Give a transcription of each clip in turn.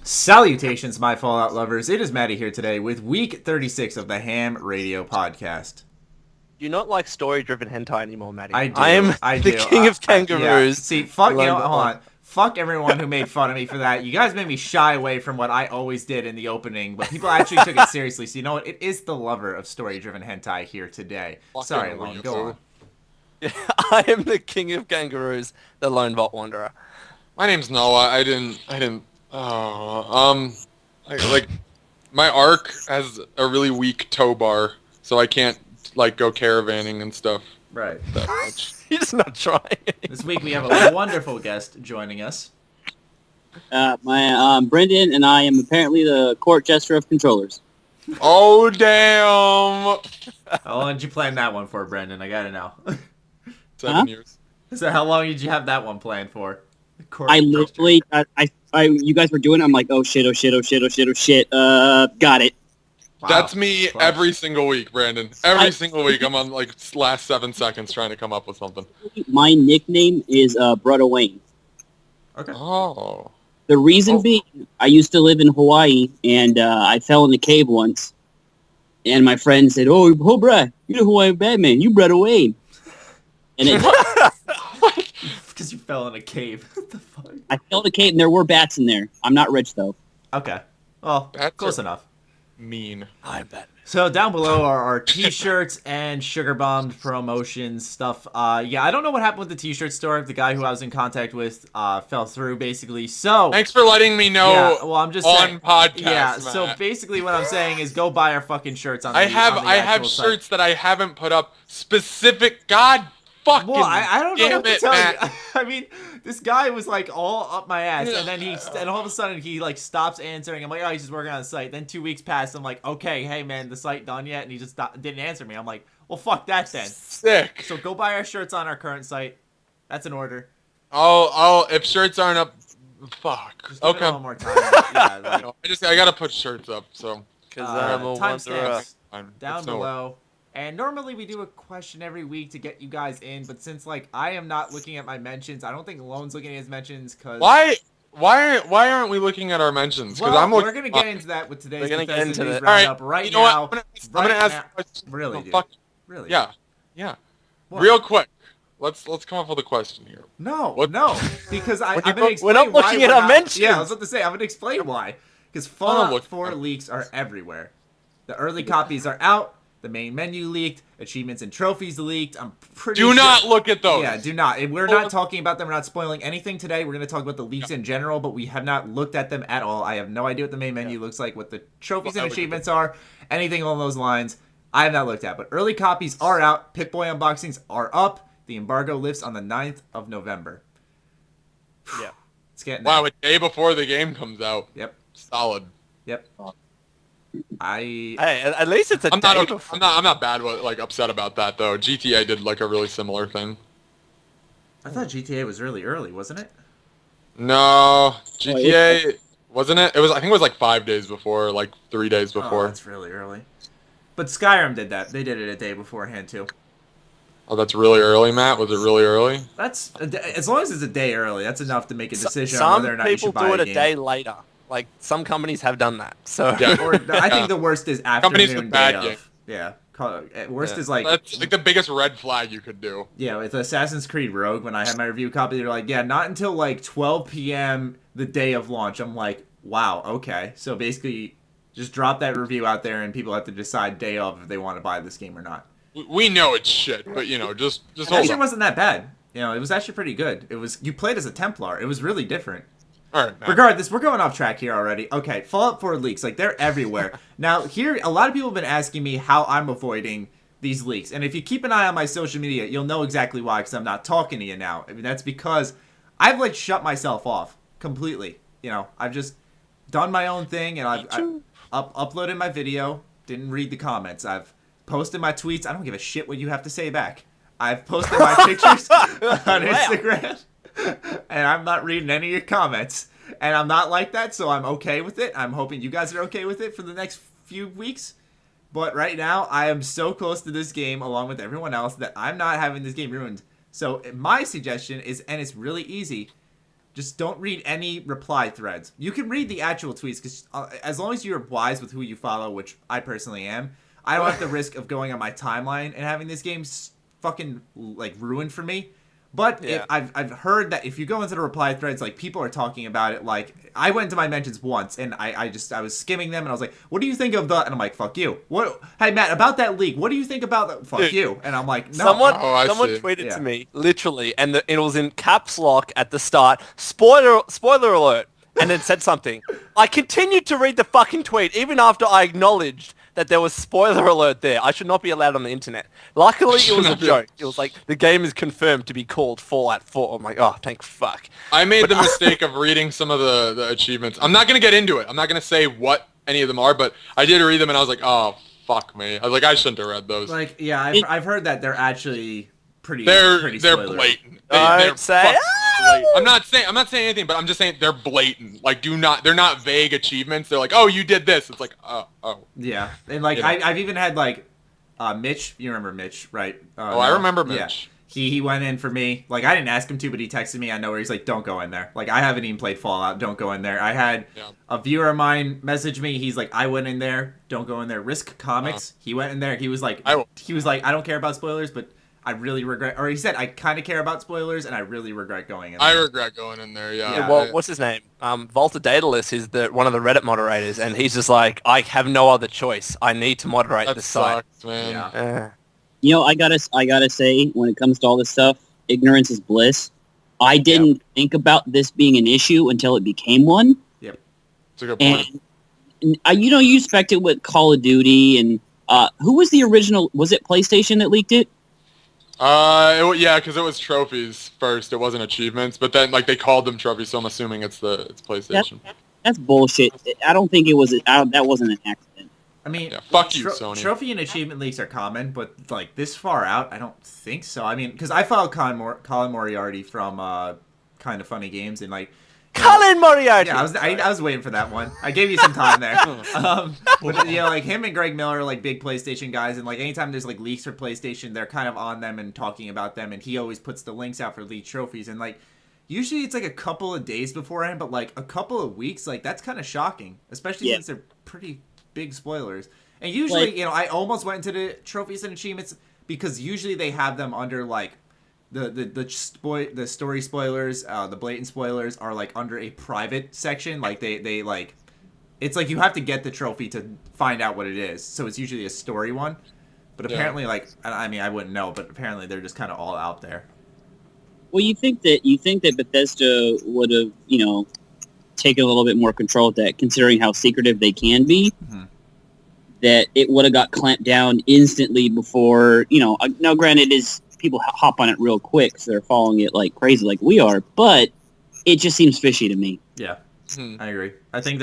Salutations, my Fallout lovers. It is Matty here today with week 36 of the H.A.M Radio Podcast. Do you not like story-driven hentai anymore, Matty? I do. I am the king of kangaroos. Yeah. See, hold on. Fuck everyone who made fun of me for that. You guys made me shy away from what I always did in the opening, but people actually took it seriously. So you know what? It is the lover of story-driven hentai here today. Sorry, Lone. Go on. Yeah, I am the king of kangaroos, the LoneVaultWanderer. My name's Noah. My arc has a really weak tow bar, so I can't, go caravanning and stuff. Right. That much. He's not trying. This week we have a wonderful guest joining us. Brendan, and I am apparently the court jester of controllers. Oh, damn! How long did you plan that one for, Brendan? I gotta know. 7 years. So how long did you have that one planned for? I literally, you guys were doing it, I'm like, oh shit, got it. Wow. That's me every single week, Brandon. Every single week, I'm on, last 7 seconds trying to come up with something. My nickname is Brother Wayne. Okay. Oh. The reason being, I used to live in Hawaii, and I fell in the cave once, and my friend said, oh, bruh, you're the Hawaiian Batman, you Brother Wayne. And it... Because you fell in a cave. What the fuck? I fell in a cave, and there were bats in there. I'm not rich, though. Okay. Well, bats close enough. Mean. I'm Batman. So down below are our t-shirts and Sugar Bombed promotions stuff. Yeah, I don't know what happened with the t-shirt store. The guy who I was in contact with fell through, basically. So thanks for letting me know. Yeah, well, I'm just on saying, podcast. Yeah, Matt. So basically, what I'm saying is, go buy our fucking shirts on. I have shirts that I haven't put up specific. God. Fucking well, I don't know what to tell Matt. you. I mean, this guy was all up my ass, and then and all of a sudden he stops answering. I'm like, oh, he's just working on the site. Then 2 weeks passed. I'm like, okay, hey man, the site done yet? And he just didn't answer me. I'm like, well, fuck that then. Sick. So go buy our shirts on our current site. That's an order. Oh, if shirts aren't up, fuck. Just give it okay. a little more time. Yeah, I gotta put shirts up. So. Because I'm a wanderer. Down below. And normally we do a question every week to get you guys in, but since I am not looking at my mentions, I don't think Lone's looking at his mentions because why aren't we looking at our mentions? Because we're gonna get into that with today's Bethesda news roundup right now. I'm gonna ask a question. Really, dude. Really? Yeah. What? Real quick, let's come up with a question here. No, because I'm gonna explain we're not looking at our mentions. Yeah, I was about to say I'm gonna explain why. Because Fallout 4 leaks are everywhere. The early copies are out. The main menu leaked. Achievements and trophies leaked. I'm pretty sure. Do not look at those. Yeah, do not. And we're not talking about them. We're not spoiling anything today. We're going to talk about the leaks in general, but we have not looked at them at all. I have no idea what the main menu looks like, what the trophies and achievements are, anything along those lines. I have not looked at. But early copies are out. Pip-Boy unboxings are up. The embargo lifts on the 9th of November. Yeah. It's getting wow, a day before the game comes out. Yep. Solid. Yep. Hey, at least it's I'm not bad with, upset about that though. GTA did a really similar thing. I thought GTA was really early, wasn't it? No, GTA wasn't it? I think it was 5 days before, 3 days before. Oh, that's really early. But Skyrim did that. They did it a day beforehand too. Oh, that's really early, Matt? Was it really early? That's as long as it's a day early, that's enough to make a decision on whether or not you should buy Some people a do it game. a day later. Some companies have done that. So yeah. I think the worst is afternoon day of. game. Yeah. Worst is that's the biggest red flag you could do. Yeah, with Assassin's Creed Rogue, when I had my review copy, they're like, yeah, not until 12 p.m. the day of launch. I'm like, wow, okay. So basically, just drop that review out there, and people have to decide day of if they want to buy this game or not. We know it's shit, but just hold on. Actually, wasn't that bad. It was actually pretty good. You played as a Templar. It was really different. All right, regardless, we're going off track here already. Okay, Fallout 4 leaks, they're everywhere. Now, here, a lot of people have been asking me how I'm avoiding these leaks. And if you keep an eye on my social media, you'll know exactly why, because I'm not talking to you now. I mean, that's because I've, shut myself off completely. I've just done my own thing, and I've uploaded my video, didn't read the comments. I've posted my tweets. I don't give a shit what you have to say back. I've posted my pictures on Instagram. And I'm not reading any of your comments. And I'm not like that, so I'm okay with it. I'm hoping you guys are okay with it for the next few weeks. But right now, I am so close to this game, along with everyone else, that I'm not having this game ruined. So my suggestion is, and it's really easy, just don't read any reply threads. You can read the actual tweets, because as long as you're wise with who you follow, which I personally am, I don't have the risk of going on my timeline and having this game fucking like ruined for me. But I've heard that if you go into the reply threads, like, people are talking about it. Like, I went into my mentions once, and I was skimming them, and I was like, what do you think of the... And I'm like, fuck you. What? Hey, Matt, about that leak, what do you think about that? Fuck you. And I'm like, no. Someone tweeted to me, literally, and it was in caps lock at the start. Spoiler alert. And then said something. I continued to read the fucking tweet, even after I acknowledged that there was spoiler alert there. I should not be allowed on the internet. Luckily, it was a joke. It was like, the game is confirmed to be called Fallout 4. I'm like, oh, thank fuck. I made the mistake of reading some of the achievements. I'm not going to get into it. I'm not going to say what any of them are, but I did read them, and I was like, oh, fuck me. I was like, I shouldn't have read those. Like, yeah, I've heard that they're actually pretty they're spoilery. blatant. Don't say blatant. I'm not saying anything, but I'm just saying they're blatant. Like, they're not vague achievements. They're like, oh, you did this. It's like, oh. Yeah, and like, I've even had like, Mitch. You remember Mitch, right? I remember Mitch. Yeah. He went in for me. Like, I didn't ask him to, but he texted me. I know where he's like, don't go in there. Like, I haven't even played Fallout. Don't go in there. I had a viewer of mine message me. He's like, I went in there. Don't go in there. Risk Comics. He went in there. He was like, I don't care about spoilers, but I really regret, or he said, I kind of care about spoilers, and I really regret going in there. I regret going in there, yeah. Well, what's his name? Volta Daedalus is one of the Reddit moderators, and he's just like, I have no other choice. I need to moderate this site. Sucks, man. Yeah. You know, I gotta say, when it comes to all this stuff, ignorance is bliss. I didn't think about this being an issue until it became one. Yep. That's a good point. And you expect it with Call of Duty, and who was the original? Was it PlayStation that leaked it? Because it was trophies first. It wasn't achievements, but then like they called them trophies, so I'm assuming it's PlayStation. That's bullshit. I don't think it was. That wasn't an accident. I mean, fuck you, Sony. Trophy and achievement leaks are common, but like this far out, I don't think so. I mean, because I followed Colin Moriarty from Kind of Funny Games, and like. Colin Moriarty. Yeah, I was waiting for that one. I gave you some time there. But like him and Greg Miller are like big PlayStation guys, and like anytime there's like leaks for PlayStation, they're kind of on them and talking about them, and he always puts the links out for leaked trophies, and like usually it's like a couple of days beforehand, but like a couple of weeks, like that's kind of shocking, especially since they're pretty big spoilers. And usually, I almost went into the trophies and achievements because usually they have them under like. The story spoilers, the blatant spoilers are like under a private section. Like they like, it's like you have to get the trophy to find out what it is. So it's usually a story one. But apparently, like, I mean, I wouldn't know, but apparently they're just kind of all out there. Well, you think that Bethesda would have, taken a little bit more control of that, considering how secretive they can be. Mm-hmm. That it would have got clamped down instantly before, now granted people hop on it real quick because they're following it like crazy like we are, but it just seems fishy to me. Yeah, I agree. I think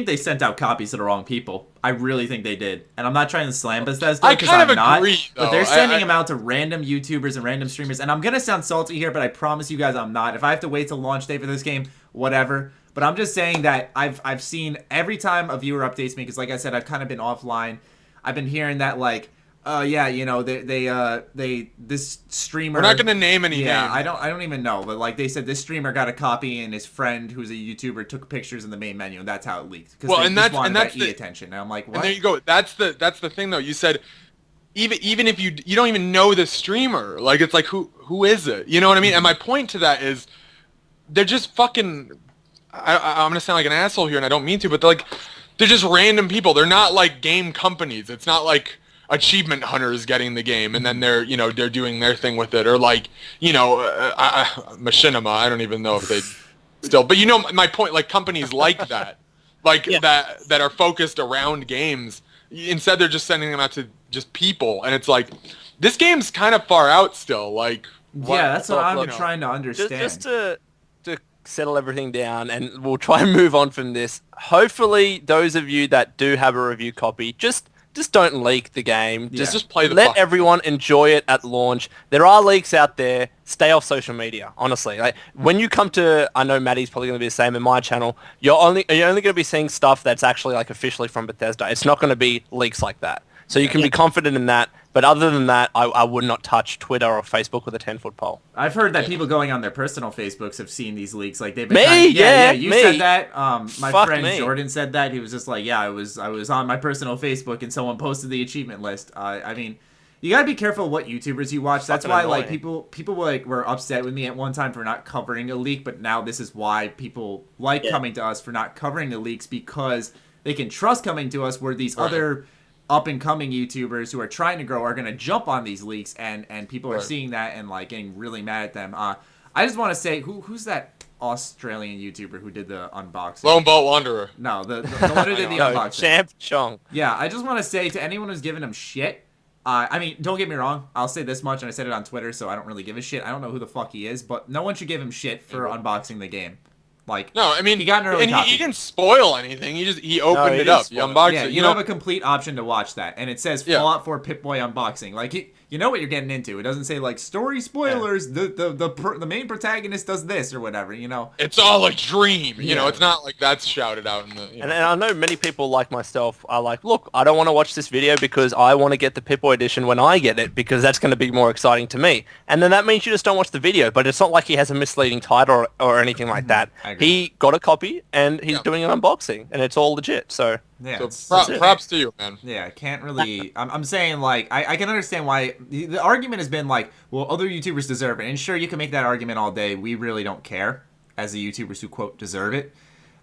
they sent out copies to the wrong people. I really think they did. And I'm not trying to slam Bethesda because I'm not. But they're sending them out to random YouTubers and random streamers. And I'm going to sound salty here, but I promise you guys I'm not. If I have to wait till launch day for this game, whatever. But I'm just saying that I've seen every time a viewer updates me, because like I said, I've kind of been offline. I've been hearing that like, this streamer. We're not gonna name any names. I don't even know, but like they said, this streamer got a copy, and his friend, who's a YouTuber, took pictures in the main menu, and that's how it leaked. Well, and that's the attention. And I'm like, what? And there you go. That's the thing though. You said even if you don't even know the streamer, like it's like who is it? You know what I mean? And my point to that is, they're just fucking. I'm gonna sound like an asshole here, and I don't mean to, but they're just random people. They're not like game companies. It's not like achievement hunters getting the game and then they're doing their thing with it, or like Machinima. I don't even know if they still, but my point, like companies like that, like that are focused around games. Instead, they're just sending them out to just people, and it's like this game's kind of far out still. Like that's what I'm trying to understand. Just to settle everything down, and we'll try and move on from this. Hopefully, those of you that do have a review copy, just don't leak the game. Just play the let everyone enjoy it at launch. There are leaks out there. Stay off social media, honestly. Like when you come to, I know Matty's probably going to be the same in my channel. You're only going to be seeing stuff that's actually like officially from Bethesda. It's not going to be leaks like that. So you can be confident in that. But other than that, I would not touch Twitter or Facebook with a 10-foot pole. I've heard that people going on their personal Facebooks have seen these leaks. Like they've been me, you me. said that. My Fuck friend me. Jordan said that. He was just like, yeah, I was on my personal Facebook and someone posted the achievement list. I mean, you gotta be careful what YouTubers you watch. That's why like people like were upset with me at one time for not covering a leak, but now this is why people like coming to us for not covering the leaks, because they can trust coming to us, where these other up and coming YouTubers who are trying to grow are going to jump on these leaks, and people are seeing that and like getting really mad at them. I just want to say, who's that Australian YouTuber who did the unboxing? LoneVaultWanderer. No, the one who did the unboxing. Champ Chong. Yeah, I just want to say to anyone who's giving him shit, I mean, don't get me wrong, I'll say this much, and I said it on Twitter, so I don't really give a shit. I don't know who the fuck he is, but no one should give him shit for unboxing the game. Like, no, I mean, he got an early copy. He didn't spoil anything. He opened it up. He unboxed it. You have a complete option to watch that, and it says Fallout 4 Pip-Boy unboxing. Like, you know what you're getting into. It doesn't say like story spoilers. Yeah. The main protagonist does this or whatever. You know, it's all a dream. You know, it's not like that's shouted out in the. And I know many people like myself are like, look, I don't want to watch this video because I want to get the Pip-Boy edition when I get it, because that's going to be more exciting to me. And then that means you just don't watch the video. But it's not like he has a misleading title or anything like that. He got a copy and he's doing an unboxing, and it's all legit. So yeah, so props to you, man. Yeah, I can't really. I'm saying like I can understand why the argument has been like, well, other YouTubers deserve it, and sure, you can make that argument all day. We really don't care as the YouTubers who quote deserve it,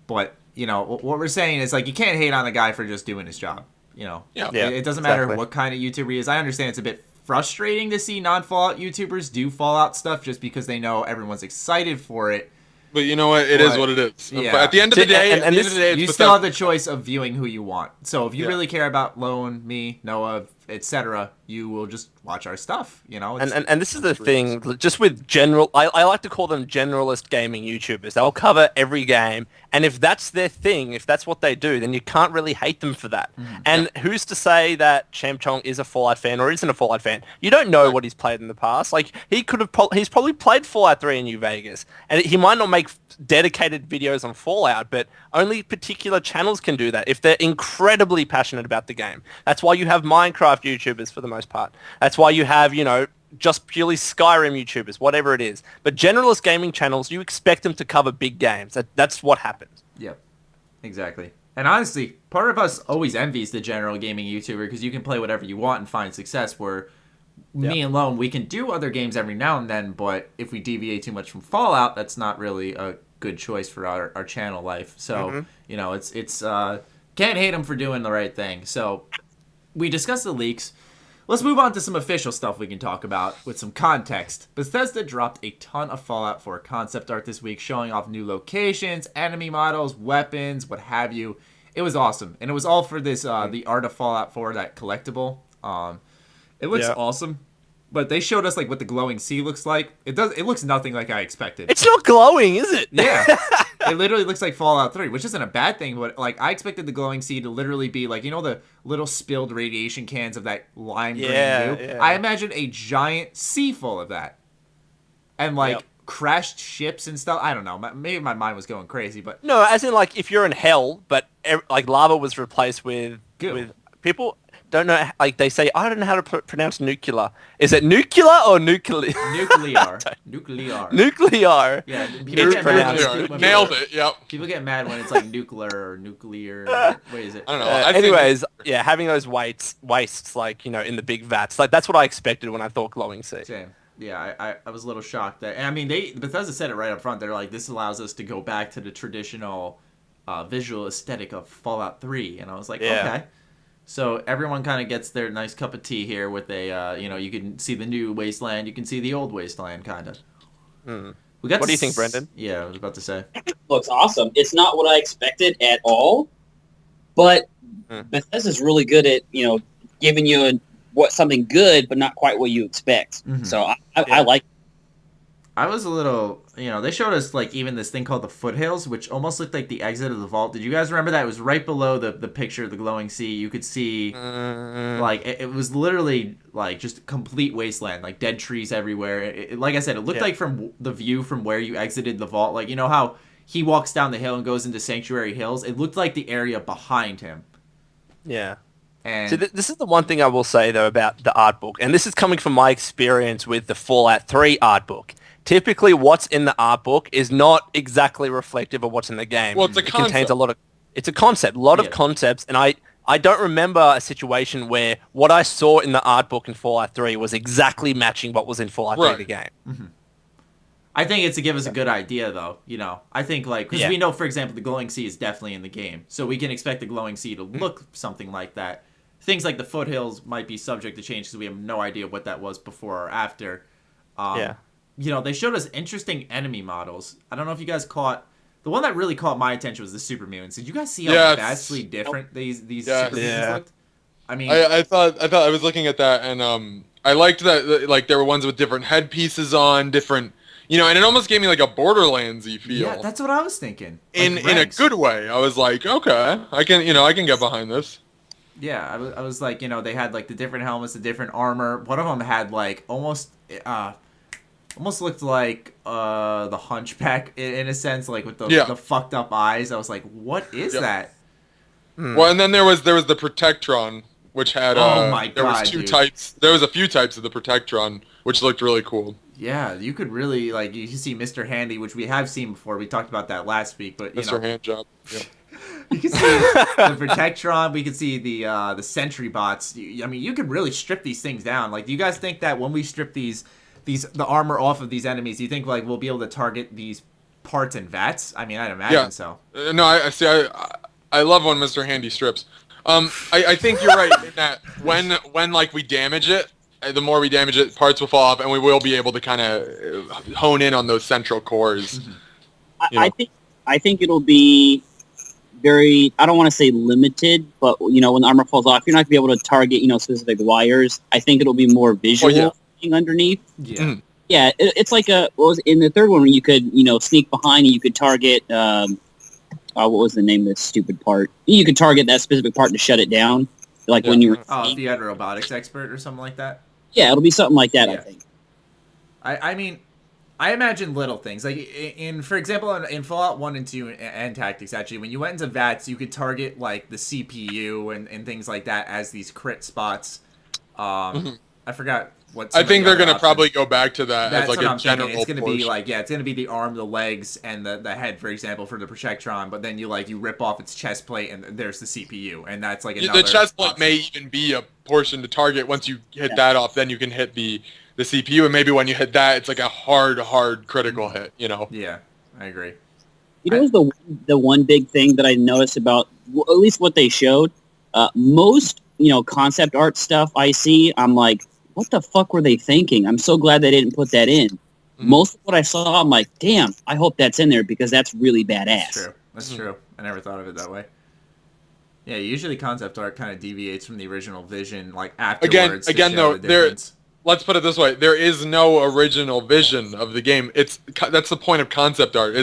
but you know what we're saying is like you can't hate on the guy for just doing his job. You know, it doesn't matter what kind of YouTuber he is. I understand it's a bit frustrating to see non-Fallout YouTubers do Fallout stuff just because they know everyone's excited for it. But you know what? It is what it is. Yeah. But at the end of the day, you still have the choice of viewing who you want. So if you really care about Lone, me, Noah, etc., you will just watch our stuff. You know. And this is the thing, just with general, I like to call them generalist gaming YouTubers. They'll cover every game, and if that's their thing, if that's what they do, then you can't really hate them for that. And who's to say that Champ Chong is a Fallout fan or isn't a Fallout fan? You don't know what he's played in the past. Like he's probably played Fallout 3 in New Vegas, and he might not make dedicated videos on Fallout, but only particular channels can do that if they're incredibly passionate about the game. That's why you have Minecraft YouTubers for the most part. That's why you have, you know, just purely Skyrim YouTubers, whatever it is. But generalist gaming channels, you expect them to cover big games. That's what happens. Yep, exactly. And honestly, part of us always envies the general gaming YouTuber because you can play whatever you want and find success, where me and Lone, we can do other games every now and then, but if we deviate too much from Fallout, that's not really a good choice for our channel life. So, you know, it's can't hate them for doing the right thing. So we discussed the leaks. Let's move on to some official stuff we can talk about with some context. Bethesda dropped a ton of Fallout 4 concept art this week, showing off new locations, enemy models, weapons, what have you. It was awesome. And it was all for this, the Art of Fallout 4, that collectible. It looks awesome. But they showed us like what the glowing sea looks like. It looks nothing like I expected. It's not glowing, is it? Yeah. It literally looks like Fallout 3, which isn't a bad thing, but like I expected the glowing sea to literally be like, you know, the little spilled radiation cans of that lime green goo? Yeah. I imagined a giant sea full of that. And like crashed ships and stuff. I don't know. Maybe my mind was going crazy, but no, as in like if you're in hell, but like lava was replaced with goo. With people don't know, like they say, I don't know how to pronounce nuclear. Is it nuclear or nuclear? Nuclear. Nuclear. Nuclear. Yeah, people get mad. Nailed it. Yep. People get mad when it's like nuclear or nuclear. What is it? I don't know. Anyways, having those wastes like, you know, in the big vats, like that's what I expected when I thought glowing sea. Same. Yeah, I was a little shocked that, and I mean, Bethesda said it right up front. They're like, this allows us to go back to the traditional visual aesthetic of Fallout 3, and I was like, okay. So everyone kind of gets their nice cup of tea here with a, you know, you can see the new wasteland, you can see the old wasteland, kind of. What do you think, Brendan? Yeah, I was about to say. Looks awesome. It's not what I expected at all, but Bethesda's really good at, you know, giving you something good, but not quite what you expect. So I like it. I was a little, you know, they showed us like even this thing called the foothills, which almost looked like the exit of the vault. Did you guys remember that? It was right below the picture of the glowing sea. You could see like it was literally like just complete wasteland, like dead trees everywhere. Like I said, it looked like from the view from where you exited the vault, like, you know how he walks down the hill and goes into Sanctuary Hills? It looked like the area behind him. Yeah. And So this is the one thing I will say though about the art book, and this is coming from my experience with the Fallout 3 art book. Typically, what's in the art book is not exactly reflective of what's in the game. Well, it's a It contains concept. a lot of. It's a concept, a lot of Yeah. concepts, and I don't remember a situation where what I saw in the art book in Fallout 3 was exactly matching what was in Fallout 3 the game. I think it's to give us a good idea, though. You know, I think because we know, for example, the glowing sea is definitely in the game, so we can expect the glowing sea to look something like that. Things like the foothills might be subject to change because we have no idea what that was before or after. You know, they showed us interesting enemy models. I don't know if you guys caught. The one that really caught my attention was the super mutants. Did you guys see how vastly different these super mutants looked? I mean, I thought I was looking at that, and I liked that like there were ones with different headpieces on, different, you know, and it almost gave me like a Borderlands-y feel. yeah, that's what I was thinking. in a good way. I was like, okay, I can get behind this. Yeah, I was like, you know, they had like the different helmets, the different armor. One of them had like almost looked like the Hunchback in a sense, like with the fucked up eyes. I was like, what is that? Well, and then there was the Protectron, which had Oh my there was God, two dude. types. There was a few types of the Protectron, which looked really cool. Yeah, you could really like you see Mr. Handy, which we have seen before. We talked about that last week, but you Mr. know, Handjob. Yeah. you can see the Protectron. We can see the Sentry bots. I mean, you could really strip these things down. Like, do you guys think that when we strip the armor off of these enemies, do you think like we'll be able to target these parts and vats? I mean, I'd imagine so. No, I see. I love when Mr. Handy strips. I think you're right in that when like we damage it, the more we damage it, parts will fall off, and we will be able to kind of hone in on those central cores. Mm-hmm. I think it'll be very, I don't want to say limited, but you know, when the armor falls off, you're not gonna be able to target, you know, specific wires. I think it'll be more visual underneath. Yeah. Mm-hmm. Yeah, it's like what was in the third one where you could, you know, sneak behind and you could target. What was the name of this stupid part? You could target that specific part to shut it down, like when you were. Oh, if you had a robotics expert or something like that. Yeah, it'll be something like that. Yeah. I think. I mean, I imagine little things like for example, in Fallout 1 and 2 and Tactics, actually, when you went into VATS, you could target like the CPU and things like that as these crit spots. I forgot what. I think they're gonna probably go back to that as like a general. It's gonna portion. be like it's gonna be the arm, the legs, and the head, for example, for the Protectron. But then you rip off its chest plate and there's the CPU, and that's like another. The chest plate option. may even be a portion to target. Once you hit that off, then you can hit the CPU, and maybe when you hit that, it's like a hard critical hit. You know. Yeah, I agree. You know, the one big thing that I noticed about at least what they showed, most concept art stuff I see, I'm like, what the fuck were they thinking? I'm so glad they didn't put that in. Mm-hmm. Most of what I saw, I'm like, damn, I hope that's in there because that's really badass. That's true. I never thought of it that way. Yeah, usually concept art kind of deviates from the original vision, like afterwards. Again, though, let's put it this way: there is no original vision of the game. That's the point of concept art.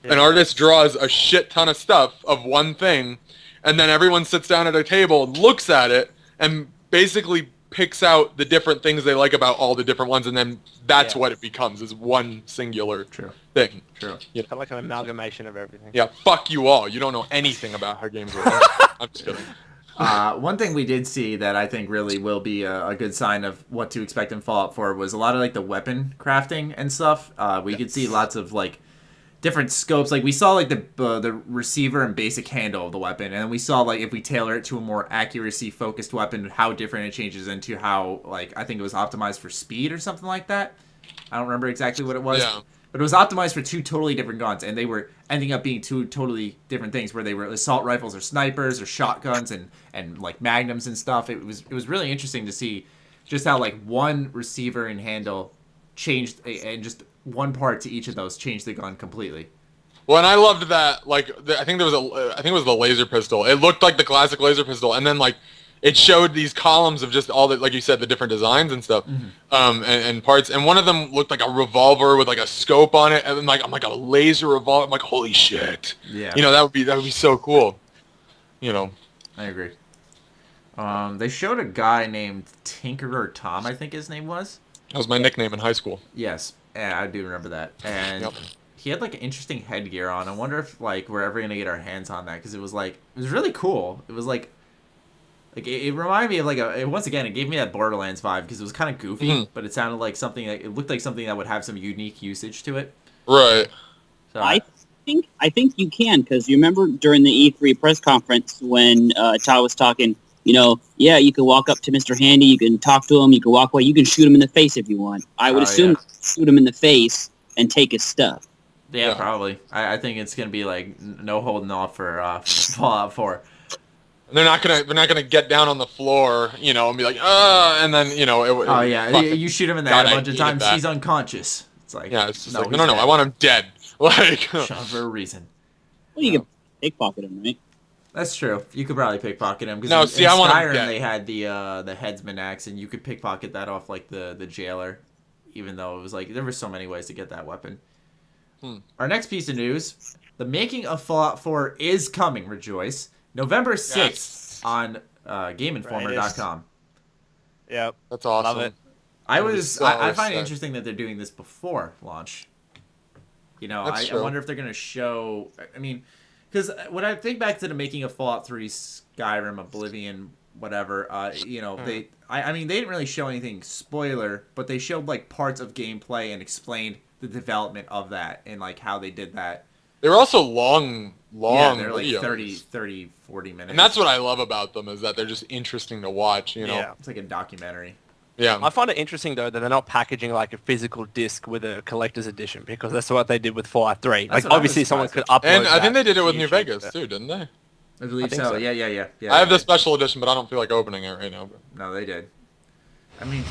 An artist draws a shit ton of stuff of one thing, and then everyone sits down at a table, looks at it, and basically picks out the different things they like about all the different ones, and then that's what it becomes, is one singular thing. True. Kind of like an amalgamation of everything. Yeah, fuck you all. You don't know anything about how games work. I'm just kidding. One thing we did see that I think really will be a good sign of what to expect in Fallout 4 was a lot of like the weapon crafting and stuff. We could see lots of like different scopes. Like we saw like the receiver and basic handle of the weapon, and we saw like if we tailor it to a more accuracy focused weapon, how different it changes into how like I think it was optimized for speed or something like that. I don't remember exactly what it was. Yeah. But it was optimized for two totally different guns, and they were ending up being two totally different things, where they were assault rifles or snipers or shotguns and like magnums and stuff. It was really interesting to see just how like one receiver and handle changed, and just one part to each of those changed the gun completely. Well, and I loved that. Like, I think it was the laser pistol. It looked like the classic laser pistol, and then like it showed these columns of just all the, like you said, the different designs and stuff, and parts. And one of them looked like a revolver with like a scope on it, and then I'm like a laser revolver. I'm like, holy shit! Yeah. That would be so cool. I agree. They showed a guy named Tinkerer Tom, I think his name was. That was my nickname in high school. Yes, yeah, I do remember that. And he had like an interesting headgear on. I wonder if like we're ever gonna get our hands on that, because it was really cool. It was like Like it reminded me of like once again, it gave me that Borderlands vibe because it was kind of goofy, but it sounded like something that it looked like something that would have some unique usage to it. Right. So I think you can, because you remember during the E3 press conference when Todd was talking, yeah, you can walk up to Mr. Handy, you can talk to him, you can walk away, you can shoot him in the face if you want. I would assume shoot him in the face and take his stuff. Yeah, probably. I think it's gonna be like no holding off for Fallout 4. They're not gonna get down on the floor, and be like, and then you shoot him in the head a bunch of times, he's unconscious. It's like it's just no, I want him dead. Like shot for a reason. Well, you can pickpocket him, right? That's true. You could probably pickpocket him because in I want him Skyrim dead. they had the headsman axe, and you could pickpocket that off like the jailer, even though it was like there were so many ways to get that weapon. Our next piece of news: the making of Fallout 4 is coming. Rejoice! November 6th on GameInformer.com. Yep, that's awesome. Love it. I find it interesting that they're doing this before launch. I wonder if they're going to show... I mean, because when I think back to the making of Fallout 3, Skyrim, Oblivion, whatever, they didn't really show anything spoiler, but they showed, like, parts of gameplay and explained the development of that and, like, how they did that. They were also long Yeah, they're like videos. 30, 40 minutes. And that's what I love about them, is that they're just interesting to watch, Yeah. It's like a documentary. Yeah. I find it interesting, though, that they're not packaging, like, a physical disc with a collector's edition, because that's what they did with Fallout 3. That's Like, obviously someone could upload And I think that they did it with to New YouTube, Vegas, but- too, didn't they? I believe think so. so. Yeah. I have the special edition, but I don't feel like opening it right now. No, they did. I mean,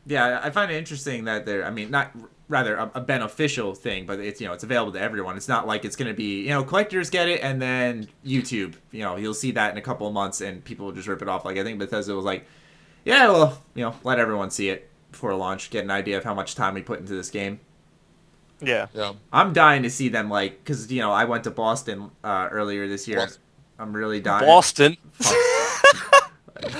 yeah, I find it interesting that they're... I mean, not... Rather, a beneficial thing, but it's it's available to everyone. It's not like it's going to be collectors get it and then YouTube. You'll see that in a couple of months and people will just rip it off. Like I think Bethesda was like, yeah, well, let everyone see it before launch, get an idea of how much time we put into this game. Yeah. I'm dying to see them because I went to Boston earlier this year. Boston. I'm really dying. Boston.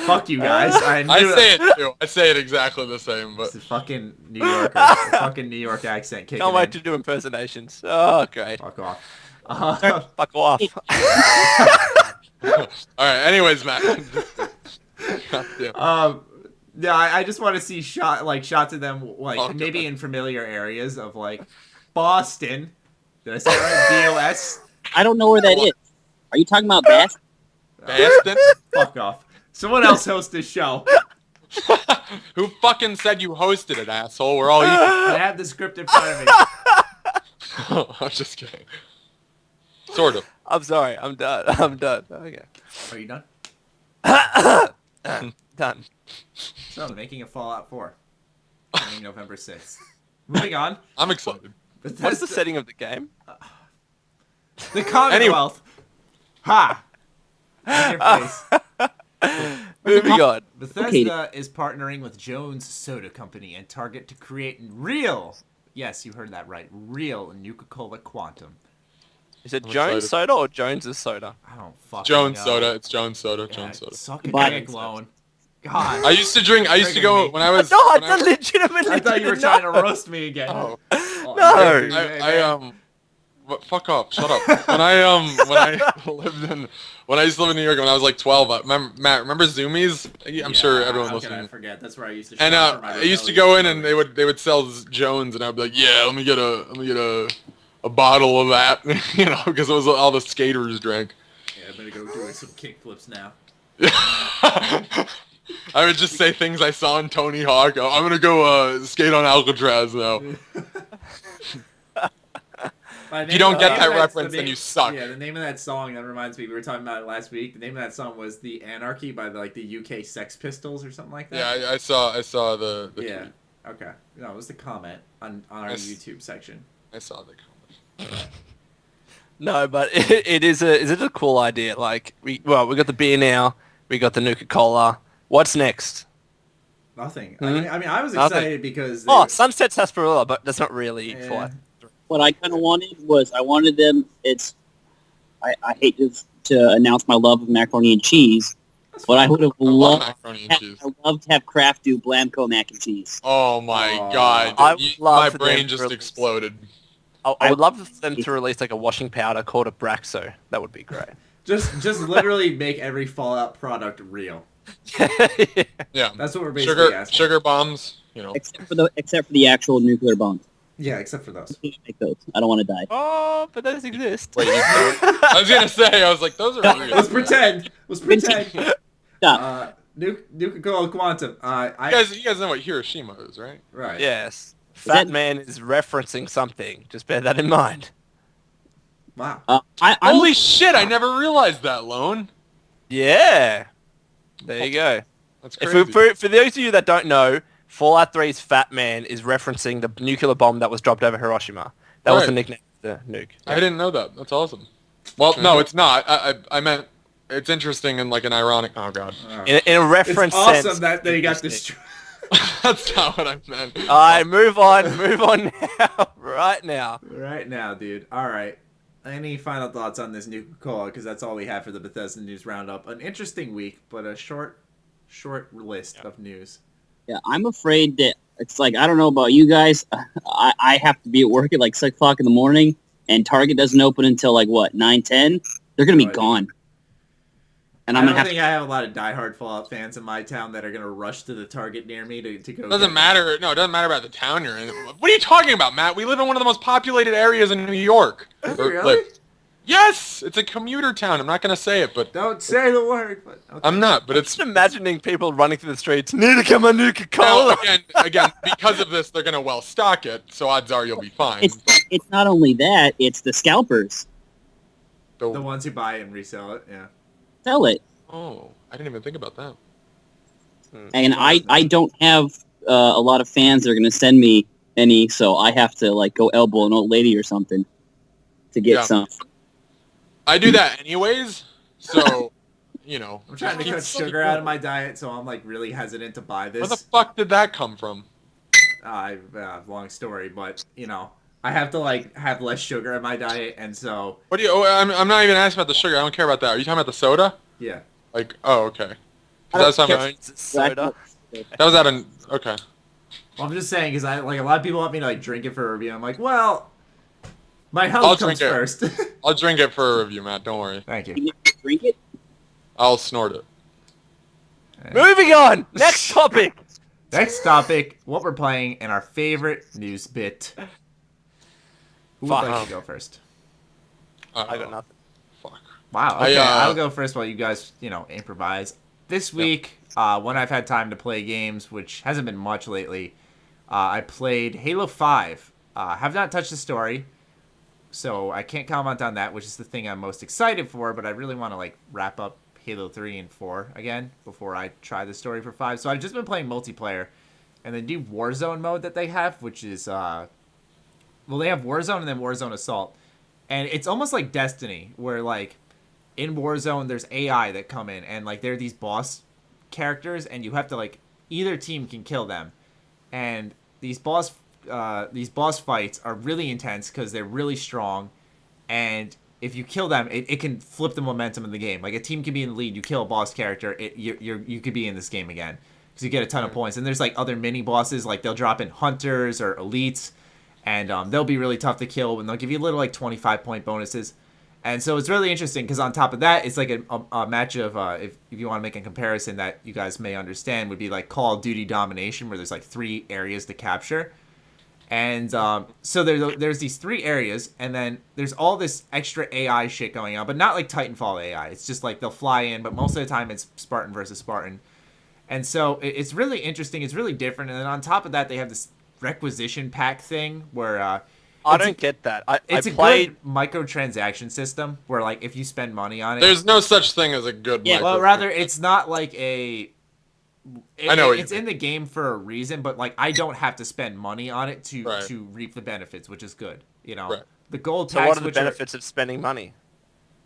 Fuck you guys. I say it too. I say it exactly the same, but it's a fucking New Yorker, fucking New York accent kicking Can't wait in. to do impersonations. Oh, great. Fuck off. Fuck off. all right. Anyways, Matt. God damn. I just want to see shots of them maybe in familiar areas of like Boston. Did I say it right? BOS. I don't know where that is. Are you talking about Boston? Boston? Fuck off. Someone else host this show. Who fucking said you hosted it, asshole? We're all equal. I have the script in front of me. I'm just kidding. Sort of. I'm sorry. I'm done. Okay. Are you done? Done. So, the making of Fallout 4. Coming November 6th. Moving on. I'm excited. What is the setting of the game? The Commonwealth. Ha! In your face. Moving on. Bethesda is partnering with Jones Soda Company and Target to create real, yes, you heard that right, real Nuka-Cola Quantum. Is it I'm Jones excited. Soda or Jones's Soda? I don't fucking Jones know. Soda. It's Jones Soda. Yeah, Jones Soda. Suck a But- dick, Lone. God. I used to go me. when I was. No, when I legitimately I thought you were didn't trying know. to roast me again. Oh. No. Fuck off! Shut up. When I used to live in New York when I was like 12, Matt, remember Zoomies? I'm sure everyone how can I listening. forget? That's where I used to. And shop for my I used to rebellious go in and they would sell Jones, and I'd be like, yeah, let me get a bottle of that, because it was all the skaters drank. Yeah, I'm gonna go do some kickflips now. I would just say things I saw in Tony Hawk. Oh, I'm gonna go skate on Alcatraz now. If you don't get that reference, then you suck. Yeah, the name of that song, that reminds me, we were talking about it last week. The name of that song was The Anarchy by the UK Sex Pistols or something like that. Yeah, I saw the Yeah. tweet. Okay. No, it was the comment on our YouTube section. I saw the comment. No, but it is a cool idea. Like we got the beer now, we got the Nuka-Cola. What's next? Nothing. Mhm. I mean, I was Nothing. excited because... Oh, Sunset Sarsaparilla, but that's not really Yeah. Fallout. What I kind of wanted was I wanted them. I hate to announce my love of macaroni and cheese, but I would have I love loved. macaroni and cheese. I love to have Kraft do Blamco mac and cheese. Oh my Oh. god. I would love My for brain them just to release- exploded. I would love for them to release like a washing powder called a Braxo. That would be great. Just literally make every Fallout product real. Yeah. That's what we're basically asking. Sugar bombs, Except for the actual nuclear bombs. Yeah, except for those. I can't make those. I don't want to die. Oh, but those exist. Wait, you don't? I was gonna say, I was like, those are real. Let's pretend. Stop. Nuka Quantum. You guys know what Hiroshima is, right? Right. Yes. Fat Man is referencing something. Just bear that in mind. Wow. Holy shit! I never realized that, Lone. Yeah. There you go. That's crazy. For those of you that don't know, Fallout 3's Fat Man is referencing the nuclear bomb that was dropped over Hiroshima. That was the nickname of the nuke. I didn't know that. That's awesome. Well, no, it's not. I meant it's interesting and like an ironic. Oh god. In a reference it's awesome sense. that they got destroyed. That's not what I meant. All right, move on now. Right now. Right now, dude. All right. Any final thoughts on this Nuka Cola? Because that's all we have for the Bethesda News Roundup. An interesting week, but a short list of news. Yeah, I'm afraid that it's like, I don't know about you guys. I have to be at work at like 6 o'clock in the morning, and Target doesn't open until like, 9:10? They're going to be gone. And I don't think I have a lot of diehard Fallout fans in my town that are going to rush to the Target near me to go. Doesn't matter. No, it doesn't matter about the town you're in. What are you talking about, Matt? We live in one of the most populated areas in New York. Really? Yes! It's a commuter town. I'm not going to say it, but... Don't say the word. But okay. I'm not, but it's... Just imagining people running through the streets, need to come on Nuka Cola. Again, because of this, they're going to well-stock it, so odds are you'll be fine. It's not only that, it's the scalpers. The ones who buy it and resell it, yeah. Sell it. Oh, I didn't even think about that. And I don't have a lot of fans that are going to send me any, so I have to like go elbow an old lady or something to get some. I do that anyways, so, I'm trying to cut sugar out of my diet, so I'm like really hesitant to buy this. Where the fuck did that come from? Long story, but, I have to like have less sugar in my diet, and so... What do you... I'm not even asking about the sugar. I don't care about that. Are you talking about the soda? Yeah. Like, oh, okay. Soda. That was out of... Okay. Well, I'm just saying, because a lot of people want me to like drink it for a review. I'm like, well, my health comes first. I'll drink it for a review, Matt. Don't worry. Thank you. Can you drink it? I'll snort it. Moving on. Next topic. Next topic. What we're playing in our favorite news bit. Who would like to go first? I got nothing. Fuck. Wow. Okay, I'll go first while you guys, improvise. This week, when I've had time to play games, which hasn't been much lately, I played Halo 5. Have not touched the story, so I can't comment on that, which is the thing I'm most excited for, but I really want to wrap up Halo 3 and 4 again before I try the story for 5. So I've just been playing multiplayer, and the new Warzone mode that they have, which is, they have Warzone and then Warzone Assault. And it's almost like Destiny, where, in Warzone, there's AI that come in, and, they're these boss characters, and you have to, either team can kill them. And these boss fights are really intense because they're really strong, and if you kill them, it can flip the momentum in the game. Like, a team can be in the lead, you kill a boss character, you could be in this game again, because you get a ton of points. And there's, other mini-bosses, they'll drop in hunters or elites, and they'll be really tough to kill, and they'll give you little 25-point bonuses. And so it's really interesting because on top of that, it's like a match of, if you want to make a comparison that you guys may understand, would be like Call of Duty Domination, where there's 3 areas to capture. And so there's these 3 areas, and then there's all this extra AI shit going on, but not like Titanfall AI. It's just they'll fly in, but most of the time it's Spartan versus Spartan. And so it's really interesting. It's really different. And then on top of that, they have this requisition pack thing where I don't get that. It's a good microtransaction system where if you spend money on it, there's no such thing as a good well, rather it's not like a I know it's in the game for a reason, but I don't have to spend money on it to reap the benefits, which is good. The gold tax. So what are the benefits of spending money?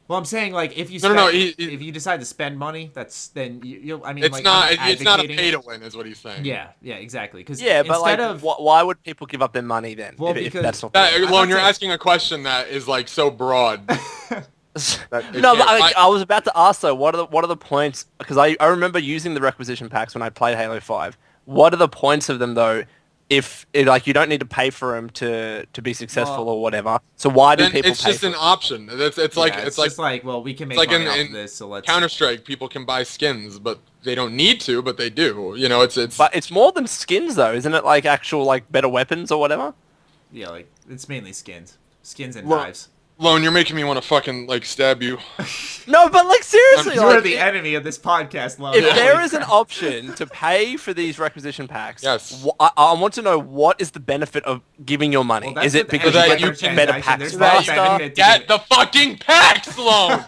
Well, I'm saying if you if you decide to spend money, then you'll. I mean, it's not a pay to win, is what he's saying. Yeah, exactly. Because why would people give up their money then? Well, if that's not when you're asking a question that is so broad. No, but I was about to ask though. What are the points? Because I remember using the requisition packs when I played Halo 5. What are the points of them though? if like you don't need to pay for them to be successful or whatever. So why do Then people it's pay just for an it? option. It's like just like, well, we can make like money in- off in of this, so let's... Counter-Strike. People can buy skins, but they don't need to, but they do. You know, it's But it's more than skins though, isn't it? Like actual like better weapons or whatever. Yeah, like, it's mainly skins. Skins and Well, knives. Lone, you're making me want to fucking like stab you. No, but like seriously, You like, are the enemy of this podcast, Lone. if Yeah. there is an option to pay for these requisition packs, Yes. I want to know what is the benefit of giving your money? Well, that's Is it what because the you end get user better transaction- packs there's no faster? benefit to Get the fucking packs, Lone.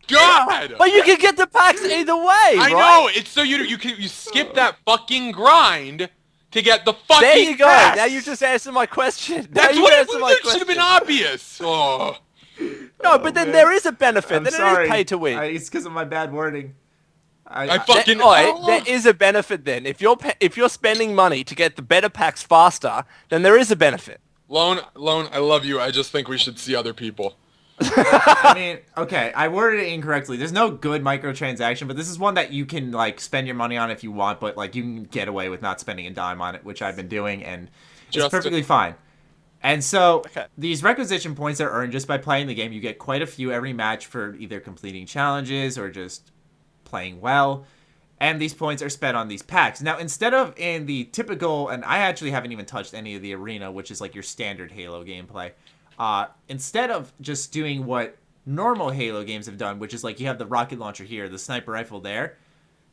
God. But you can get the packs either way, I right? know. It's so you skip that fucking grind to get the fucking. There you go. packs. Now you just answered my question. That's now you what answered my it should have question. been obvious. Oh. No, but then there is a benefit. I'm then sorry. it is pay to win. It's because of my bad wording. I fucking. There is a benefit then. If you're spending money to get the better packs faster, then there is a benefit. Lone, I love you. I just think we should see other people. I mean, okay, I worded it incorrectly. There's no good microtransaction, but this is one that you can, like, spend your money on if you want, but, like, you can get away with not spending a dime on it, which I've been doing, and it's Just perfectly fine. And so, Okay. these requisition points are earned just by playing the game. You get quite a few every match for either completing challenges or just playing well. And these points are spent on these packs. Now, instead of in the typical, and I actually haven't even touched any of the arena, which is like your standard Halo gameplay. Instead of just doing what normal Halo games have done, which is like you have the rocket launcher here, the sniper rifle there,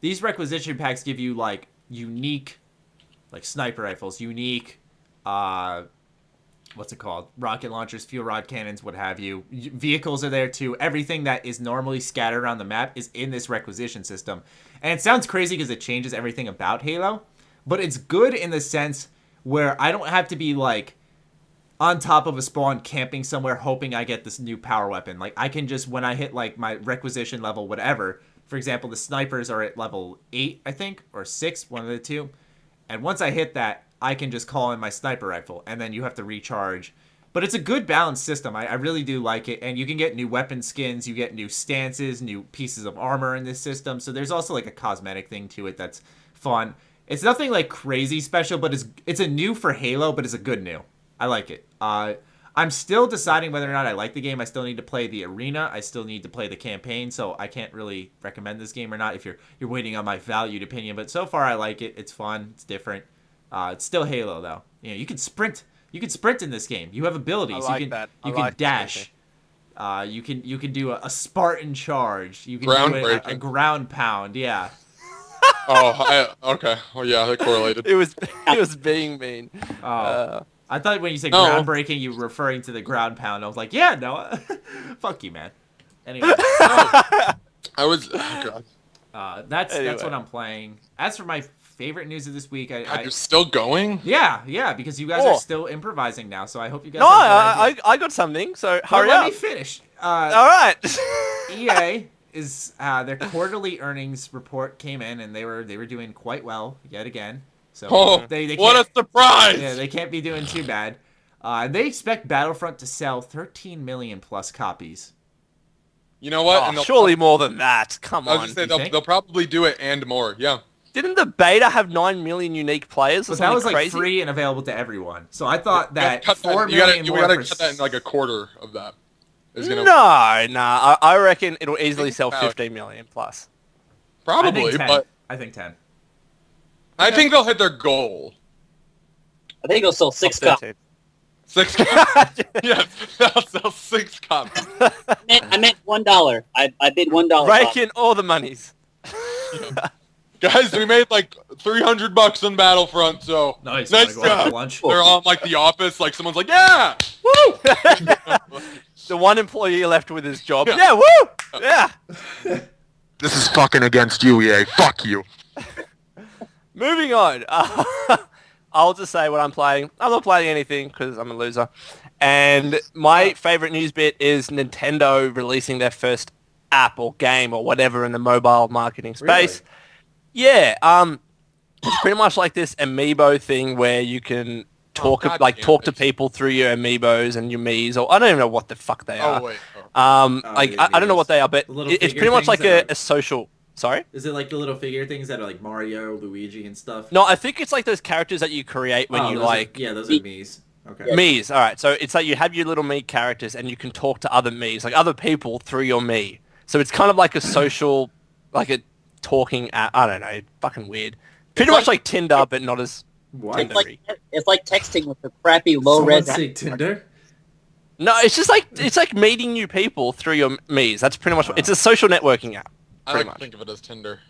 these requisition packs give you like unique, like sniper rifles, unique, what's it called? Rocket launchers, fuel rod cannons, what have you. Vehicles are there too. Everything that is normally scattered around the map is in this requisition system. And it sounds crazy because it changes everything about Halo, but it's good in the sense where I don't have to be like on top of a spawn camping somewhere hoping I get this new power weapon. Like I can just, when I hit like my requisition level, whatever, for example, the snipers are at level 8, I think, or 6, one of the two. And once I hit that, I can just call in my sniper rifle, and then you have to recharge. But it's a good balanced system. I really do like it. And you can get new weapon skins, you get new stances, new pieces of armor in this system. So there's also like a cosmetic thing to it that's fun. It's nothing like crazy special, but it's a new for Halo, but it's a good new. I like it. I'm still deciding whether or not I like the game. I still need to play the arena. I still need to play the campaign, so I can't really recommend this game or not if you're waiting on my valued opinion. But so far, I like it. It's fun. It's different. It's still Halo though. You know, you can sprint. You can sprint in this game. You have abilities. I like you can that. you I can like dash. You can do a Spartan charge. You can do a Groundbreaking. ground pound. Yeah. Okay. Well, yeah, that correlated. It was being mean. I thought when you said No. groundbreaking, you were referring to the ground pound. I was like, yeah, no, fuck you, man. Anyway, I was. Oh God. that's Anyway. what I'm playing. As for my favorite news of this week, God, I you're still going? yeah, because you guys Oh. are still improvising now, so I hope you guys. No, enjoy it. I got something. So But hurry let up. me finish. All right. EA is their quarterly earnings report came in, and they were doing quite well yet again. So Oh, they what a can't- surprise! Yeah, they can't be doing too bad. They expect Battlefront to sell 13 million plus copies. You know what? Oh, And they'll- surely more than that. Come I was on. gonna say You think? they'll probably do it and more. Yeah. Didn't the beta have 9 million unique players or But that something was like crazy? free and available to everyone. So I thought that Cut 4 you gotta, million you more gotta for cut that in like a quarter of that. Is gonna No. I reckon it'll easily Think sell about- 15 million plus. I probably, think 10. but I think 10. I think they'll hit their goal. I think it'll sell 6 copies. 13. 6 copies. Yes, they'll sell 6 copies. I meant $1. I bid $1. Rake in all the monies. Guys, we made like $300 on Battlefront, so Nice. nice Wanna go out to job. lunch? They're on like The Office, like someone's like, yeah, woo! The one employee left with his job. Yeah. Yeah, woo! Yeah. This is fucking against you, EA. Fuck you. Moving on. I'll just say what I'm playing. I'm not playing anything because I'm a loser. And my favorite news bit is Nintendo releasing their first app or game or whatever in the mobile marketing space. Yeah. It's pretty much like this Amiibo thing where you can talk God damn talk to it. people through your Amiibos and your Miis, or I don't even know what the fuck they are. Oh wait. I don't know what they are, but The little it's figure pretty much things like that a are- social Sorry? Is it like the little figure things that are like Mario, Luigi, and stuff? No, I think it's like those characters that you create when you those like... those are Mii's. Okay. Mii's, alright. So it's like you have your little Mii characters and you can talk to other Mii's, like other people through your Mii. So it's kind of like a social, like a talking app. I don't know, fucking weird. Pretty much like Tinder, but not as What? It's like texting with the crappy low-res... Someone say Tinder? No, it's just like, it's like meeting new people through your Mii's. That's pretty much, it's a social networking app. I Pretty like to much. think of it as Tinder.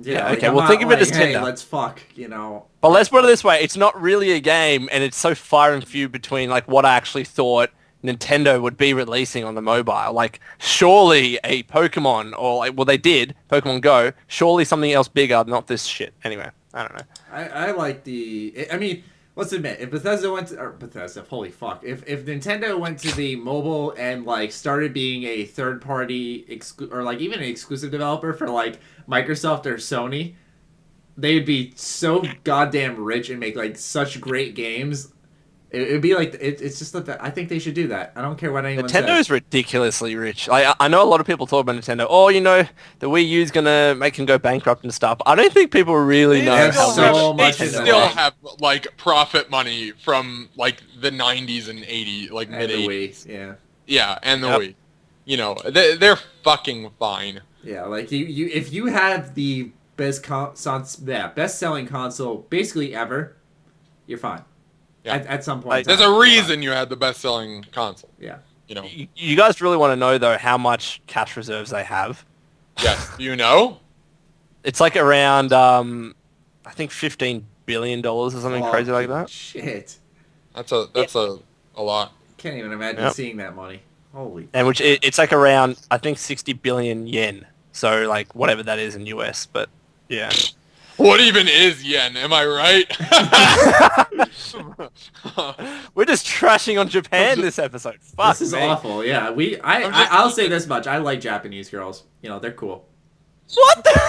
Yeah, okay, I'm well, not think of it as hey, Tinder. let's fuck, you know. But let's put it this way, it's not really a game, and it's so far and few between like what I actually thought Nintendo would be releasing on the mobile. Like, surely a Pokemon, or like, well, they did, Pokemon Go, surely something else bigger, not this shit. Anyway, I don't know. I like the... I mean, let's admit, if Bethesda went to... Or Bethesda, holy fuck. If Nintendo went to the mobile and, like, started being a third-party... or, like, even an exclusive developer for, like, Microsoft or Sony, they'd be so goddamn rich and make, like, such great games. It'd be like... It's just that... I think they should do that. I don't care what anyone says. Nintendo is ridiculously rich. Like, I know a lot of people talk about Nintendo. Oh, you know, the Wii U's gonna make them go bankrupt and stuff. I don't think people really know have how so rich much They in Nintendo still is. have like profit money from like the 90s and 80s, like And mid the 80s. Wii, yeah. Yeah, and the Yep. Wii. You know, they're fucking fine. Yeah, like you if you have the best-selling console basically ever, you're fine. Yeah. At some point. Like, in There's time, a you're reason fine. you had the best-selling console. Yeah. You know. You guys really want to know, though, how much cash reserves they have? Yes. Do you know? It's like around, I think $15 billion or something Oh, crazy like that. Shit. That's a lot. Can't even imagine Yep. seeing that money. Holy. And which it's like around, I think, 60 billion yen. So, like, whatever that is in US, but yeah. What even is yen? Am I right? We're just trashing on Japan this episode. Fuck This is me. awful. Yeah, I'll say this much. I like Japanese girls. You know, they're cool. What the?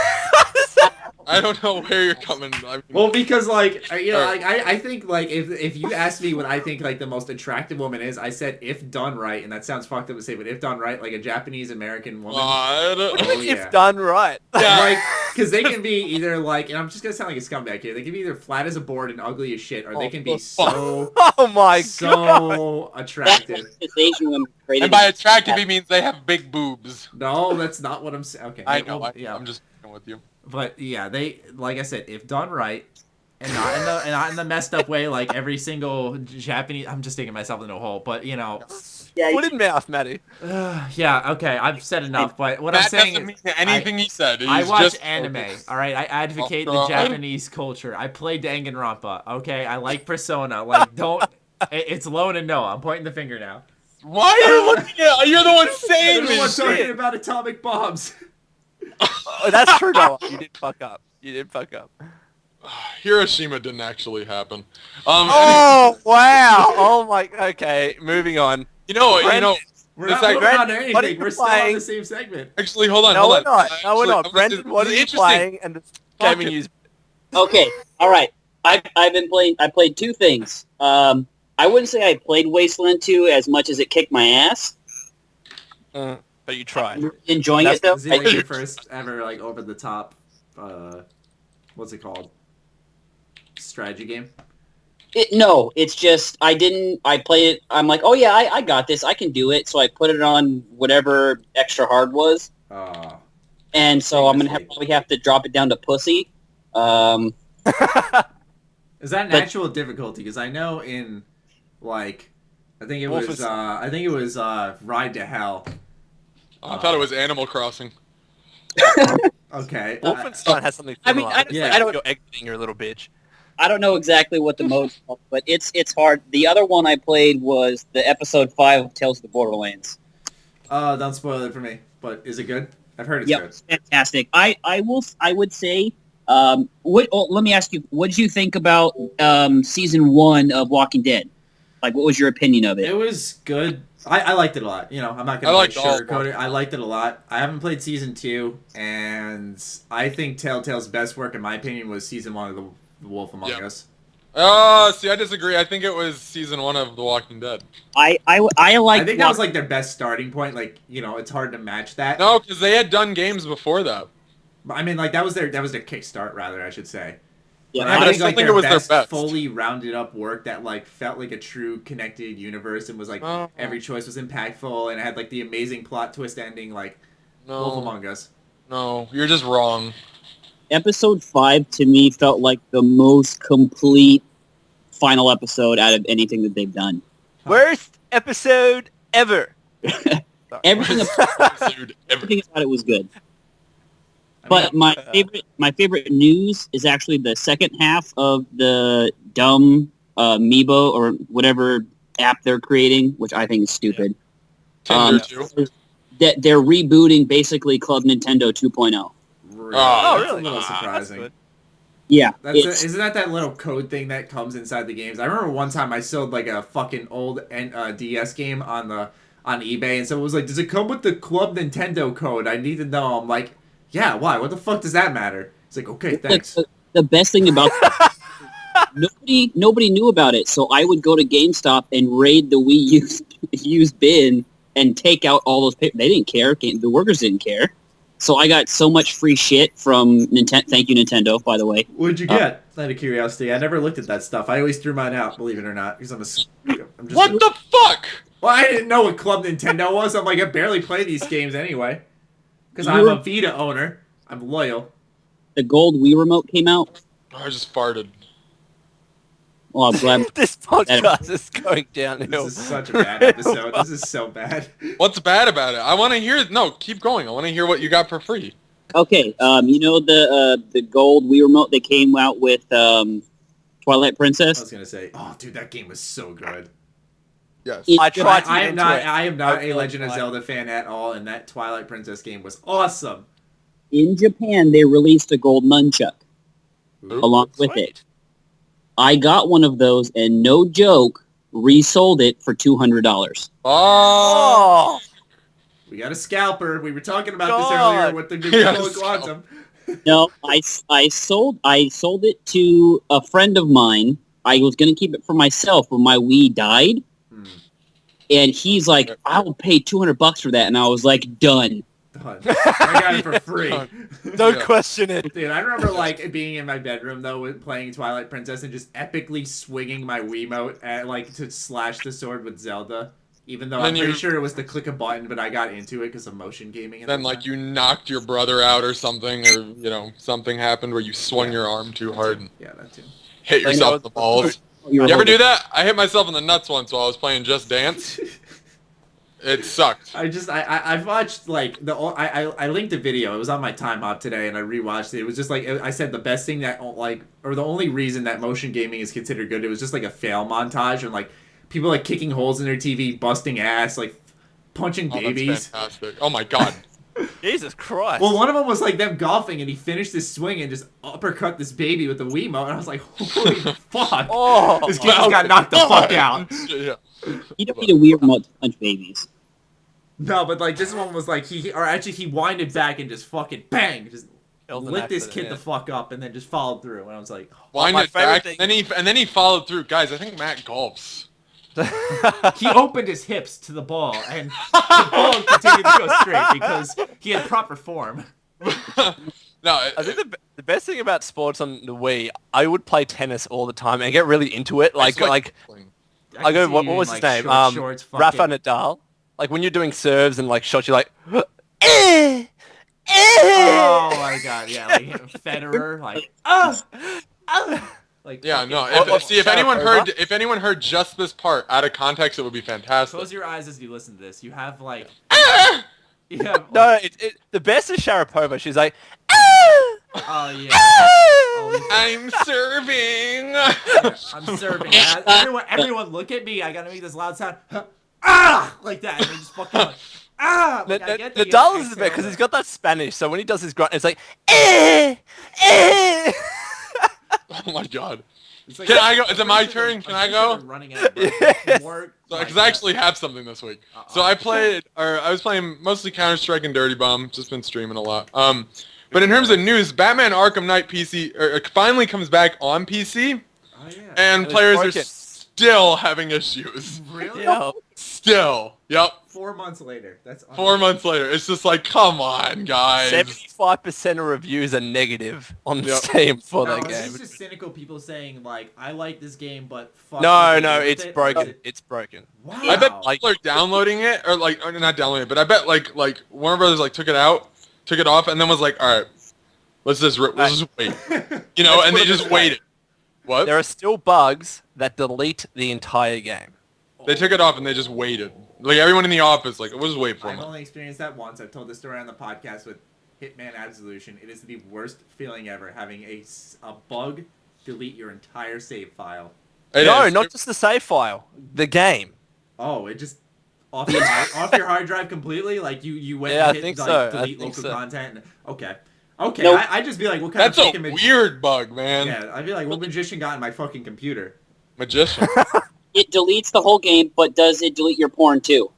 I don't know where you're coming. I mean, Well, because like you know, Alright. like I think like if you asked me what I think like the most attractive woman is, I said if done right, and that sounds fucked up to say, but if done right, like a Japanese American woman. I don't- Oh, yeah. If done right. Yeah. Like, because they can be either like, and I'm just gonna sound like a scumbag here. They can be either flat as a board and ugly as shit, or they can be so Oh my god. so That's attractive. why this Asian woman created... and by attractive, he means they have big boobs. No, that's not what I'm saying. Okay, I know. well, yeah, I'm just fucking with you. but yeah, they like I said, if done right, and not in the messed up way, like every single Japanese. I'm just digging myself into a hole, but you know, Yeah, Put in mouth, Matty. yeah, okay, I've said enough. But what I'm That saying doesn't is, mean anything he said. I He's watch just anime. focused. All right, I advocate Oh, the God. Japanese culture. I play Danganronpa. Okay, I like Persona. Like, don't. It's Lone and Noah. I'm pointing the finger now. Why are you looking at? You're the one saying Everyone's this talking shit. about atomic bombs. Oh, that's true, Noah. You did fuck up. You did fuck up. Hiroshima didn't actually happen. Oh, wow. Oh my, okay, moving on. You know. We're It's not like, moving on to Brandon, what are anything. you We're still on playing? the same segment. Actually, hold on. No, hold we're on. not. No, we're Actually, not. I'm Brendan, gonna- what are this you is interesting. playing? And the gaming Fuck it. news. Okay, all right. I've been playing. I played two things. I wouldn't say I played Wasteland 2 as much as it kicked my ass. But you tried. I'm enjoying That's- it though. Is it like your first ever like over the top? What's it called? Strategy game. No, it's just I played it. I'm like, oh yeah, I got this. I can do it. So I put it on whatever extra hard was, and so I'm gonna probably have to drop it down to pussy. Is that an actual difficulty? Because I know in like, I think it was Ride to Hell. I thought it was Animal Crossing. Okay. Wolfenstein has something I mean, similar. yeah. I don't- You're exiting your little bitch. I don't know exactly what the mode's called, but it's hard. The other one I played was the episode 5 of Tales of the Borderlands. Don't spoil it for me. But is it good? I've heard it's Yep, good. it's fantastic. I would say. Let me ask you, what did you think about season 1 of Walking Dead? Like, what was your opinion of It it? was good. I liked it a lot. You know, I'm not gonna I like liked all of sugarcoat it. I liked it a lot. I haven't played season 2, and I think Telltale's best work, in my opinion, was season 1 of The Wolf Among Yep. Us. See, I disagree. I think it was season 1 of The Walking Dead. I like. I think that was like their best starting point. Like, you know, it's hard to match that. No, because they had done games before that. I mean, like that was their kickstart, rather, I should say. Yeah, I but I think still like think their it was their best. fully rounded up work that like felt like a true connected universe and was like every choice was impactful and it had like the amazing plot twist ending like Wolf Among Us. No, you're just wrong. Episode 5 to me felt like the most complete final episode out of anything that they've done. Worst episode ever. Everything about it was good. But my favorite news is actually the second half of the dumb Meebo or whatever app they're creating, which I think is stupid. Tinder too. That they're rebooting basically Club Nintendo 2.0. Really? Oh, That's a little surprising. Yeah. Isn't that little code thing that comes inside the games? I remember one time I sold like a fucking old DS game on eBay, and someone was like, "Does it come with the Club Nintendo code? I need to know." I'm like, "Yeah, why? What the fuck does that matter?" It's like, "Okay, thanks." The best thing about nobody knew about it, so I would go to GameStop and raid the Wii used bin and take out all those papers. They didn't care. The workers didn't care. So I got so much free shit from Nintendo. Thank you, Nintendo, by the way. What did you get? Out of curiosity, I never looked at that stuff. I always threw mine out, believe it or not, because I'm just What the fuck? Well, I didn't know what Club Nintendo was. I'm like, I barely play these games anyway. Because I'm a Vita owner. I'm loyal. The gold Wii remote came out. I just farted. Well, I'm glad. This podcast is going downhill. This is such a bad episode. This is so bad. What's bad about it? I want to hear. No, keep going. I want to hear what you got for free. Okay, you know the gold Wii remote they came out with Twilight Princess? I was gonna say, oh, dude, that game was so good. Yes. I tried to I get am into not. it. I am not a really Legend of tried. Zelda fan at all, and that Twilight Princess game was awesome. In Japan, they released a gold nunchuck along with Sweet. it. I got one of those, and no joke, resold it for $200. Oh. We got a scalper. We were talking about this God. earlier with the new Yeah, Nintendo Quantum. No, I sold it to a friend of mine. I was going to keep it for myself when my Wii died. And he's like, "I'll pay $200 for that." And I was like, "Done." Done. I got it for free. Don't question it. Dude, I remember like being in my bedroom though, with playing Twilight Princess and just epically swinging my Wiimote at like to slash the sword with Zelda. Even though I'm pretty sure it was to click a button, but I got into it because of motion gaming. Then like you knocked your brother out or something, or something happened where you swung your arm too hard. Yeah, that too. Hit yourself in the balls. You ever do that? I hit myself in the nuts once while I was playing Just Dance. It sucked. I've watched like I linked a video. It was on my time hop today, and I rewatched it. It was just like I said, the best thing that like, or the only reason that motion gaming is considered good. It was just like a fail montage and like people like kicking holes in their TV, busting ass, like punching babies. That's fantastic. Oh my god. Jesus Christ. Well, one of them was like them golfing, and he finished his swing and just uppercut this baby with the Wiimote, and I was like, holy fuck. Oh, This kid just got knocked the fuck out. Yeah. You don't need a Wii remote to punch babies. No, but like this one was like he winded back and just fucking bang, just Held an lit this accident, kid yeah. the fuck up, and then just followed through. And I was like, Wind my it back, favorite and then he followed through. Guys, I think Matt golfs. he opened his hips to the ball, and the ball continued to go straight because he had proper form. No, I think the best thing about sports on the Wii, I would play tennis all the time and get really into it. Like I I go, can what see you was in, his like, name? shorts, Rafa fucking- Nadal. Like when you're doing serves and like shots, you're like, Oh my god, yeah, like Federer, like like yeah, no. Well, See, if anyone heard just this part out of context, it would be fantastic. Close your eyes as you listen to this. You have like no, the best is Sharapova. She's like, Oh yeah. Oh, I'm serving. I'm serving. Everyone look at me. I gotta make this loud sound. Like that. And then just fucking like, Like, I get that you Nadal have is to a bit because exhale, he's got that Spanish. So when he does his grunt, it's like, Oh my god. it's like- Can I go? Is it my turn? Can I go? Running out of breath. More Because like I actually have something this week. So I was playing mostly Counter-Strike and Dirty Bomb. Just been streaming a lot. But in terms of news, Batman Arkham Knight PC finally comes back on PC, Oh yeah. and was players are broken. still having issues. Really? Yeah. Still. Yep. 4 months later. That's 4 months later. It's just like, come on, guys. 75% of reviews are negative on Yep. Steam for No, that it's game. just cynical people saying, like, I like this game, but fuck. No, what they no, did with it's it. broken. It's broken. Wow. I bet people are downloading it, or not downloading it, but I bet like Warner Brothers like took it off, and then was like, all right, let's just wait, you know, and they just waited. What? There are still bugs that delete the entire game. They took it off and they just waited. Like everyone in the office, like, we'll just wait for I've them. only experienced that once. I've told this story on the podcast with Hitman Absolution. It is the worst feeling ever, having a bug delete your entire save file. No, not just the save file. The game. Oh, it just off your hard drive completely? Like you went Yeah, and I think hit so. delete I think local so. content? And, okay. Okay, Nope. I just be like, what kind That's of a fucking weird bug, man. Yeah, I'd be like, what magician got in my fucking computer? Magician. It deletes the whole game, but does it delete your porn too?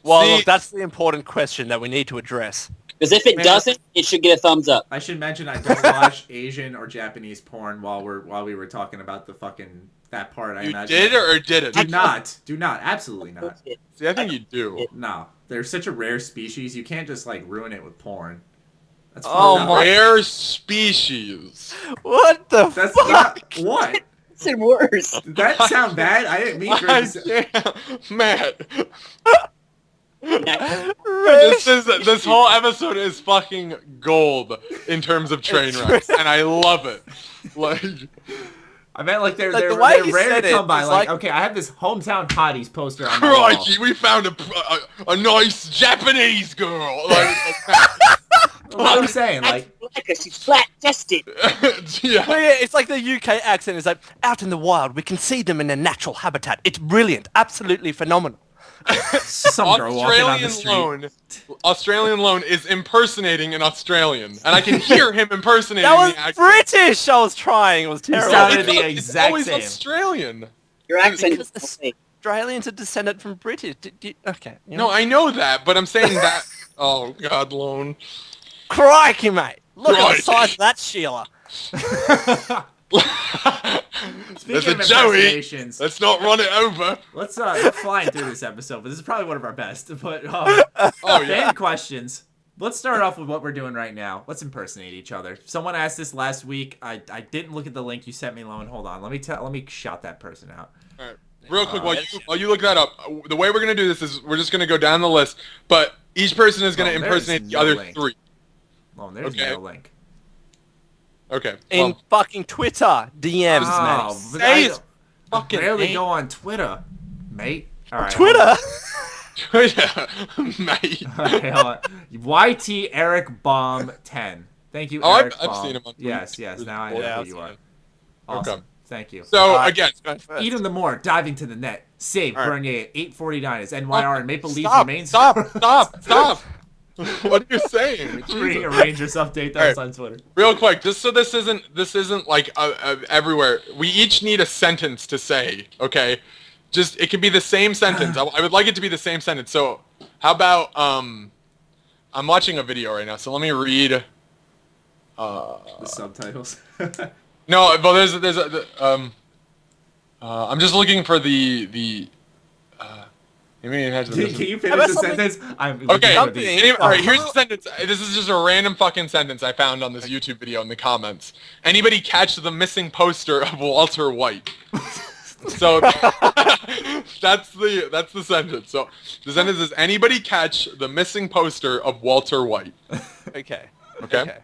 Well, See- look, that's the important question that we need to address. Because if it doesn't, it should get a thumbs up. I should mention I don't watch Asian or Japanese porn while we were talking about the fucking that part. I You imagine. did or didn't? Do not, absolutely not. See, I think you do. No, they're such a rare species. You can't just like ruin it with porn. That's Oh fucked up. my- Rare species. What the That's fuck? not what. It's worse. Did that sound bad? I didn't mean for it to sound... Damn, Matt. This whole episode is fucking gold in terms of train wrecks, and I love it. Like, I meant like they're Like, the way they're you rare said to it, come by. it's Like, like- okay, I have this hometown hotties poster on my wall. crikey, we found a nice Japanese girl. Like, What I'm saying, like, She's flat-chested. yeah. Well, yeah, it's like the UK accent is like, out in the wild, we can see them in their natural habitat. It's brilliant, absolutely phenomenal. some girl walking on the street. Australian Lone is impersonating an Australian, and I can hear him impersonating That was the accent. British I was trying. It was You terrible. sounded the It's exact always same. Australian. Your accent Because is okay. Australians are descended from British. Okay. you No, know. I know that, but I'm saying that. Oh God, Lone. Crikey, mate. Look at Crikey. the size of that Sheila. Speaking There's a of Joey. impersonations, Let's not run it over. let's we're flying through this episode, but this is probably one of our best. But Oh yeah. fan questions. Let's start off with what we're doing right now. Let's impersonate each other. Someone asked this last week. I didn't look at the link you sent me, Lone. Hold on. Let me shout that person out. All right. Real quick, while you look that up, the way we're gonna do this is we're just gonna go down the list, but each person is gonna Oh, there's impersonate the no other link. three. Lone, there's Okay. no link. Okay. In Well, fucking Twitter DMs, Oh, mate. but Say I his fucking rarely name. go on Twitter, mate. All right, Twitter? yeah, mate. hold on. YT Eric Bomb 10. Thank you, Oh, I've Eric Bomb. seen him on Twitter. Yes. Now I know Yeah, who I've you seen are. him. Awesome. Okay. Thank you. So Alright, again, going first. Even the more diving to the net. Save All right. Bernier at 849 as NYR and Maple Leaf stop, remains. stop. What are you saying? Jesus. Rangers update us All on Twitter. Real quick, just so this isn't like everywhere. We each need a sentence to say. Okay, just it can be the same sentence. I would like it to be the same sentence. So how about I'm watching a video right now. So let me read. The subtitles. No, well I'm just looking for the. Can you finish the sentence? I'm Okay. looking for the- All right. Here's the sentence. This is just a random fucking sentence I found on this YouTube video in the comments. Anybody catch the missing poster of Walter White? So that's the sentence. So the sentence is anybody catch the missing poster of Walter White? Okay. Okay.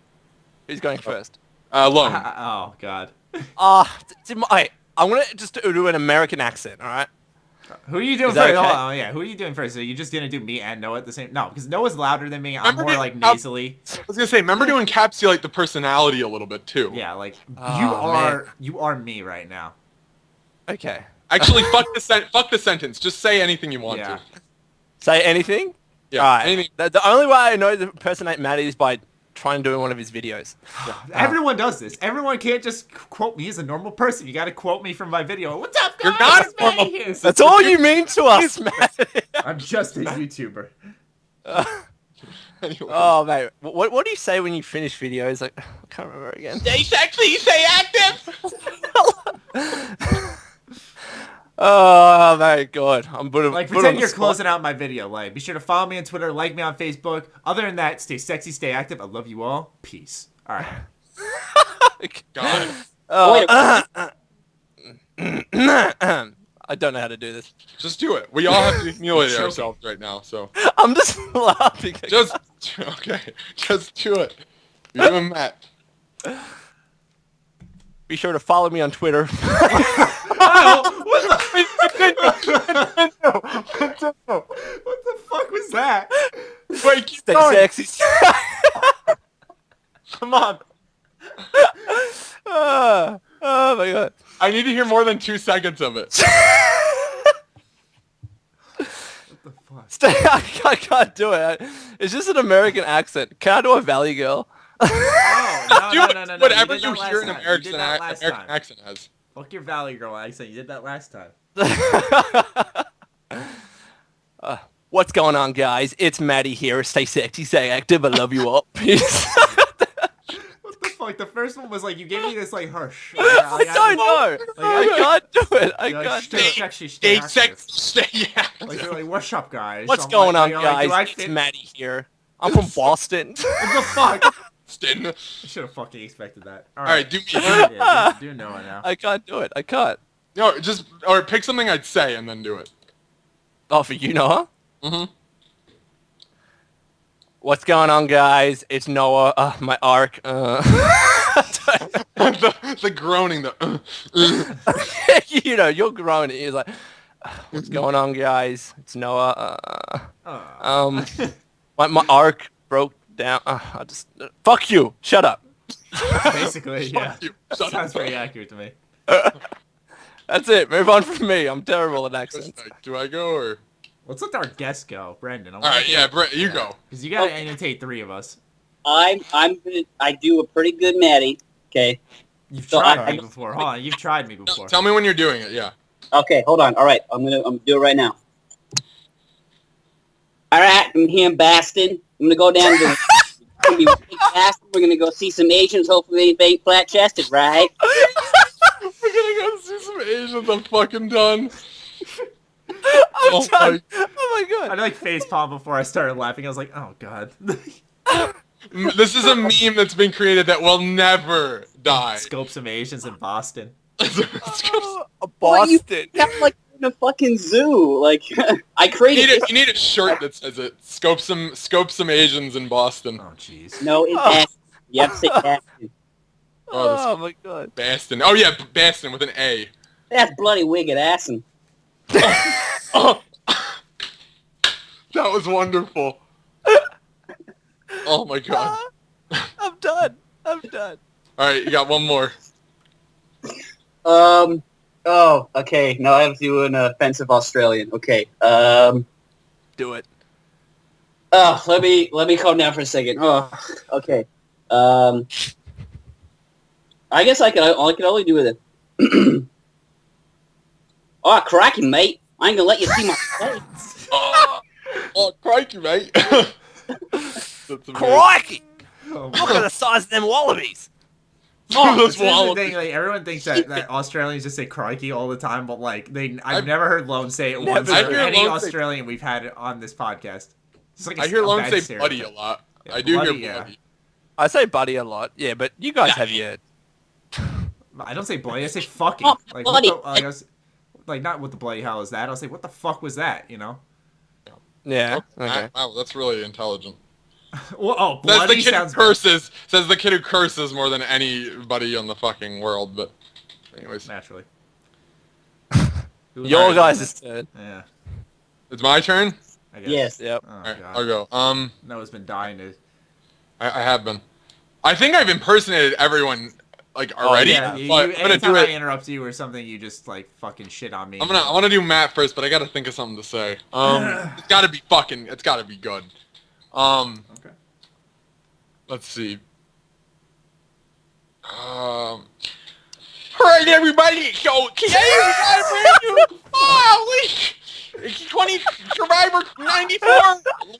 Who's going first? Lone. Oh God. I'm going to just do an American accent, all right? Who are you doing Is that first? okay? Oh yeah. Who are you doing first? Are you just gonna do me and Noah at the same? No, because Noah's louder than me. I'm Remember more the- like nasally. I was gonna say, remember to encapsulate the personality a little bit too. Yeah, like Oh, you are me right now. Okay. Actually, fuck the sentence. Just say anything you want Yeah. to. Say anything? Yeah. All right. Anything. The only way I know to impersonate Matty is by trying to do one of his videos. Everyone does this. Everyone can't just quote me as a normal person. You got to quote me from my video. What's up, guys? You're not a It's Matty normal here. person. That's all you mean to us, Matty. I'm just a YouTuber. Anyway. Oh, mate. What do you say when you finish videos? Like, I can't remember again. They actually say active. Oh my god. I'm putting Like, put on pretend the you're spot. closing out my video. Like, be sure to follow me on Twitter, like me on Facebook. Other than that, stay sexy, stay active. I love you all. Peace. All right. God. I don't know how to do this. Just do it. We all have to humiliate Choking. ourselves right now, so. I'm just laughing. Just, okay. Just do it. You and Matt. Be sure to follow me on Twitter. What the fuck was that? Wait, keep Stay going. sexy. Come on. Oh my god. I need to hear more than 2 seconds of it. Stay. I can't do it. It's just an American accent. Can I do a Valley Girl? No. Whatever did you that hear an last time. You American, did that last American time. accent has. Fuck your Valley Girl accent. You did that last time. What's going on, guys? It's Maddie here. Stay sexy, stay active. I love you all. Peace. What the fuck? The first one was like, you gave me this like harsh. I don't know. I can't do it. I You're like, can't do stay it. sexy, stay Stay active. sexy, stay active. Like, you're like, what's up, guys? What's I'm going like, on, you're like, do I guys? It's fit? Maddie here. I'm from Boston. What the fuck? Stin. I should have fucking expected that. Alright, do me. Yeah, do know it now. I can't do it. I can't. No, just, or pick something I'd say and then do it. Oh, for you, Noah? Mm-hmm. What's going on, guys? It's Noah. My arc. the groaning, You know, you're groaning. He's like, what's going on, guys? It's Noah. My arc broke down. I just fuck you. Shut up. Basically, yeah. you. Shut Sounds up. pretty accurate to me. That's it. Move on from me. I'm terrible at accents. Do I go or? Let's let our guest go, Brendan. Alright, yeah, Brett, you go. Because you gotta annotate 3 of us. I do a pretty good Maddie. Okay. You've So tried I- me before. Hold on, you've tried me before. Tell me when you're doing it, yeah. Okay, hold on. All right, I'm gonna do it right now. All right, I'm here in Boston. I'm gonna go down to Boston. We're gonna go see some Asians. Hopefully, they ain't flat chested, right? We're gonna go see some Asians. I'm fucking done. I'm done. Oh my I god. like face palm before I started laughing. I was like, oh god. This is a meme that's been created that will never die. Scope some Asians in Boston. Boston. Yeah, like in a fucking zoo. Like I created. You need a shirt that says it. Scope some Asians in Boston. Oh jeez. No, in Boston. You have to say Boston. Oh my god. Baston. Oh yeah, Baston with an A. That's bloody wicked assin'. Oh. That was wonderful. Oh my god. I'm done. I'm done. Alright, you got one more. Oh, okay. Now I have to do an offensive Australian. Okay. Do it. Oh, let me calm down for a second. Oh, okay. I guess I can only do with it. Oh, crikey, mate! I ain't gonna let you see my face. Oh, crikey, mate. That's amazing. Crikey! Oh, Look at the size of them wallabies. Oh, This those is the wallabies. thing, like, everyone thinks that Australians just say crikey all the time, but like I've never heard Lone say it once. I Or hear any Lone say- Australian we've had on this podcast. It's like I hear a Lone bad say stereotype. buddy a lot. Yeah, I do bloody, hear yeah. buddy. I say buddy a lot. Yeah, but you guys have your... I don't say bloody. I say fucking. Oh, Like, bloody. what the, like, I was, like not what the bloody hell is that? I'll say what the fuck was that? You know? Yeah. Okay. Wow, that's really intelligent. Well, oh, Says the bloody kid who sounds. curses. Says the kid who curses more than anybody on the fucking world. But, anyways, Naturally. Your guys' turn. Yeah. it's my turn. I guess. Yes. Yep. Oh, Alright, God. I'll go. Noah's been dying to. I have been. I think I've impersonated everyone like already. Yeah, you, but I'm gonna anytime do I it. interrupt you or something, you just like fucking shit on me. I want to do Matt first, but I gotta think of something to say. It's gotta be good. Okay. Let's see. Alright, everybody. So today we got a brand new 20 Survivor 94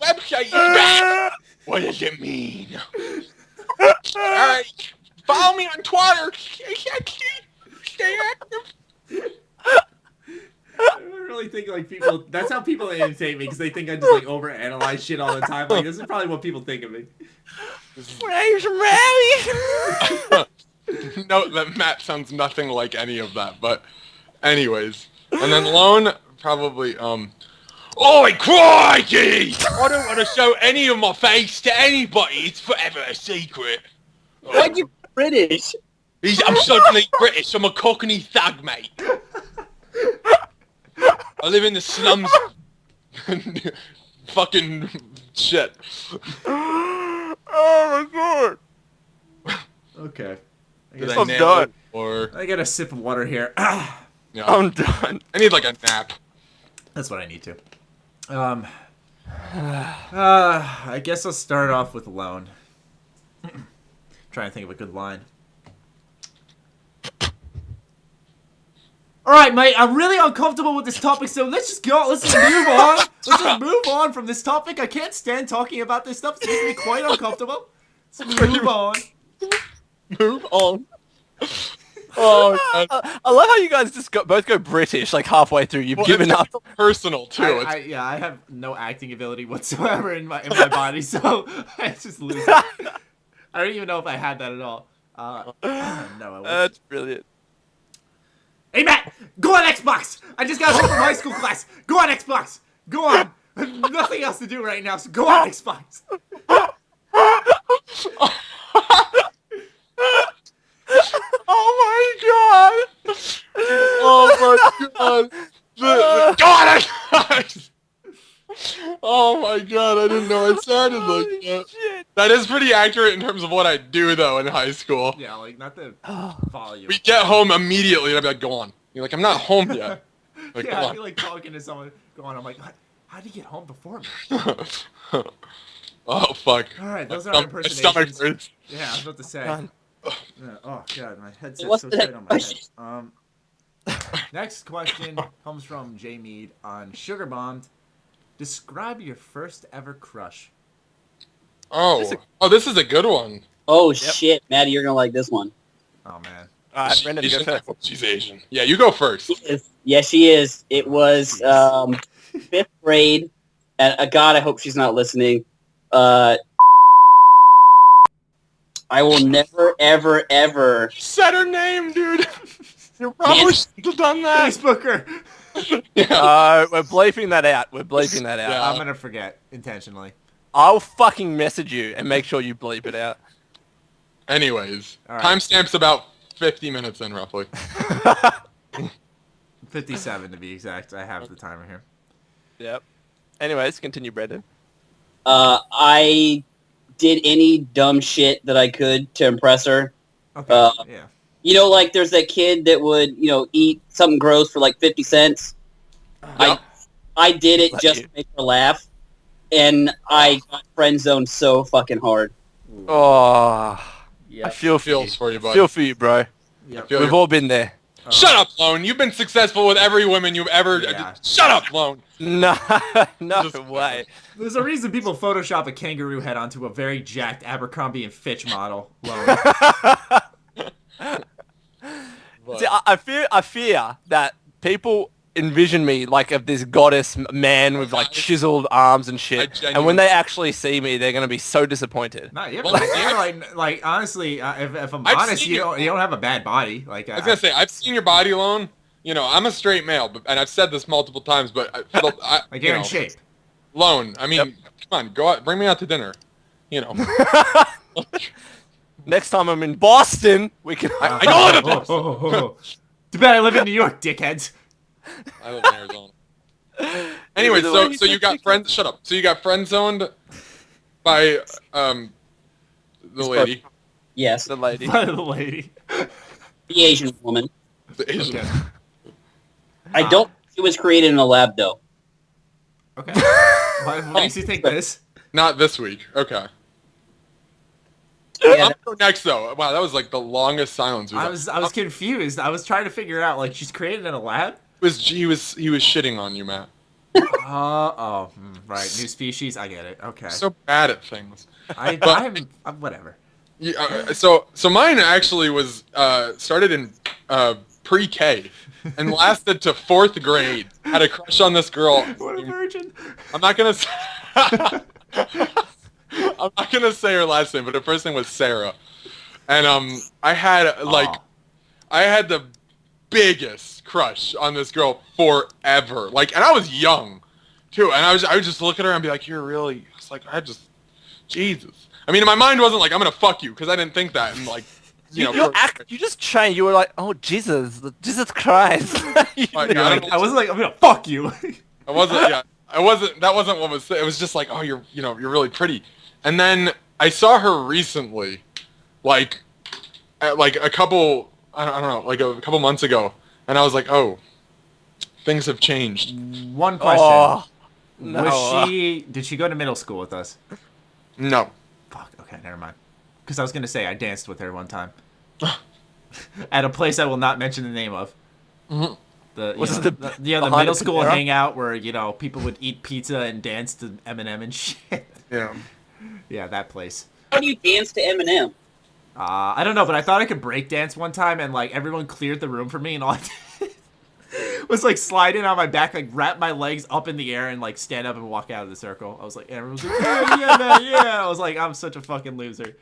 website is back. What does it mean? Alright, follow me on Twitter. Stay active. I really think like people. That's how people imitate me because they think I just like overanalyze shit all the time. Like this is probably what people think of me. Where's Mary? Note that Matt sounds nothing like any of that. But, anyways, and then Lone probably Oi, crikey! I don't want to show any of my face to anybody. It's forever a secret. Why'd you British? I'm suddenly British. I'm a Cockney thug, mate. I live in the slums. Fucking shit. Oh my god. Okay. I'm done. Or I got a sip of water here. yeah. I'm done. I need like a nap. That's what I need to. I guess I'll start off with Lone. Trying to think of a good line. Alright, mate, I'm really uncomfortable with this topic, so let's just go. Let's just move on. Let's just move on from this topic. I can't stand talking about this stuff. It's making me quite uncomfortable. Let's move on. Move on. Oh, God. I love how you guys just both go British like halfway through. You've given up. Personal too. I have no acting ability whatsoever in my body, so I just lose it. I don't even know if I had that at all. No, I won't. That's brilliant. Hey, Matt, go on Xbox. I just got home from high school class. Go on Xbox. Go on. I have nothing else to do right now, so go on Xbox. Oh my god! Oh my god! God! Oh my god! I didn't know it sounded like that. Shit. That is pretty accurate in terms of what I do though in high school. Yeah, like not to follow you. We get home immediately and I'd be like, "Go on." You're like, "I'm not home yet." Like, Yeah, "Go I feel like talking to someone. Go on. I'm like, how'd you get home before me? on." Oh fuck! All right, those are My our impersonations. stomach hurts. Yeah, I was about to say. Done. Oh god, my headset's What's so the tight on my next head. Next question comes from J Mead on Sugar Bombed. Describe your first ever crush. Oh, this is a good one. Oh shit, Maddie, you're gonna like this one. Oh man. All right, Brendan, go first. She's Asian. Yeah, you go first. Yes, she is. It was 5th grade. And God, I hope she's not listening. I will never, ever, ever. Said her name, dude. You probably should have done that. Facebooker. Yeah. We're bleeping that out. We're bleeping that out. Yeah. I'm gonna forget intentionally. I'll fucking message you and make sure you bleep it out. Anyways, All right. timestamp's about 50 minutes in, roughly. 57 to be exact. I have the timer here. Yep. Anyways, continue, Brendan. I did any dumb shit that I could to impress her. Okay. Yeah. You know, like there's that kid that would, eat something gross for like 50 cents. Yep. I did it Let just you. to make her laugh, and I got friend zoned so fucking hard. Oh, Yeah. I feel for you. Feels for you, bud. Feel for you, bro. Yep. Feel We've your- all been there. Shut up, Lone. You've been successful with every woman you've ever... Yeah. Shut up, Lone. No, no Just- way. There's a reason people Photoshop a kangaroo head onto a very jacked Abercrombie and Fitch model. Lone. But- See, I fear that people envision me like of this goddess man with like chiseled arms and shit, and when they actually see me, they're gonna be so disappointed. Not yet. Well, Like honestly, if I'm I've honest, seen you don't have a bad body. Like I was going to say, I've seen your body, Lone. I'm a straight male, and I've said this multiple times, but like you're in shape. Lone, I mean, come on, go out, bring me out to dinner. Next time I'm in Boston, we can. I know what it is. Too bad I live in New York, dickheads. I live in Arizona. Anyway, so you got friends. Shut up. So you got friend zoned by the lady. Yes, The lady. By the lady. the Asian woman. The Asian. Okay. I don't think it was created in a lab, though. Okay. Why makes you think this? Not this week. Okay. Yeah, I'm gonna go next though. Wow, that was like the longest silence. I was confused. I was trying to figure out like she's created in a lab. He was shitting on you, Matt. Right. New species. I get it. Okay. So bad at things. I'm whatever. Yeah, so mine actually was started in pre-K. and lasted to 4th grade. Had a crush on this girl. What a virgin. I'm not gonna say I'm not gonna say her last name, but her first name was Sarah. And I had the biggest crush on this girl forever. Like, and I was young too, and I would just look at her and be like, "You're really," it's like, Jesus. I mean, in my mind wasn't like, I'm gonna fuck you, because I didn't think that, and like, you just changed. You were like, "Oh, Jesus Christ." I wasn't like, I'm gonna fuck you. I wasn't, yeah. That wasn't what was said. It was just like, "Oh, you're really pretty." And then I saw her recently, like a couple, I don't know, like a couple months ago, and I was like, "Oh, things have changed." One question. Oh, no. Did she go to middle school with us? No. Fuck, okay, never mind. Because I was going to say I danced with her one time. At a place I will not mention the name of. Mm-hmm. The middle school hangout where, people would eat pizza and dance to Eminem and shit. Yeah. Yeah, that place. How do you dance to Eminem? I don't know, but I thought I could break dance one time, and like everyone cleared the room for me, and all I did was like slide in on my back, like wrap my legs up in the air, and like stand up and walk out of the circle. I was like, everyone was like, yeah, man, yeah. I was like, I'm such a fucking loser.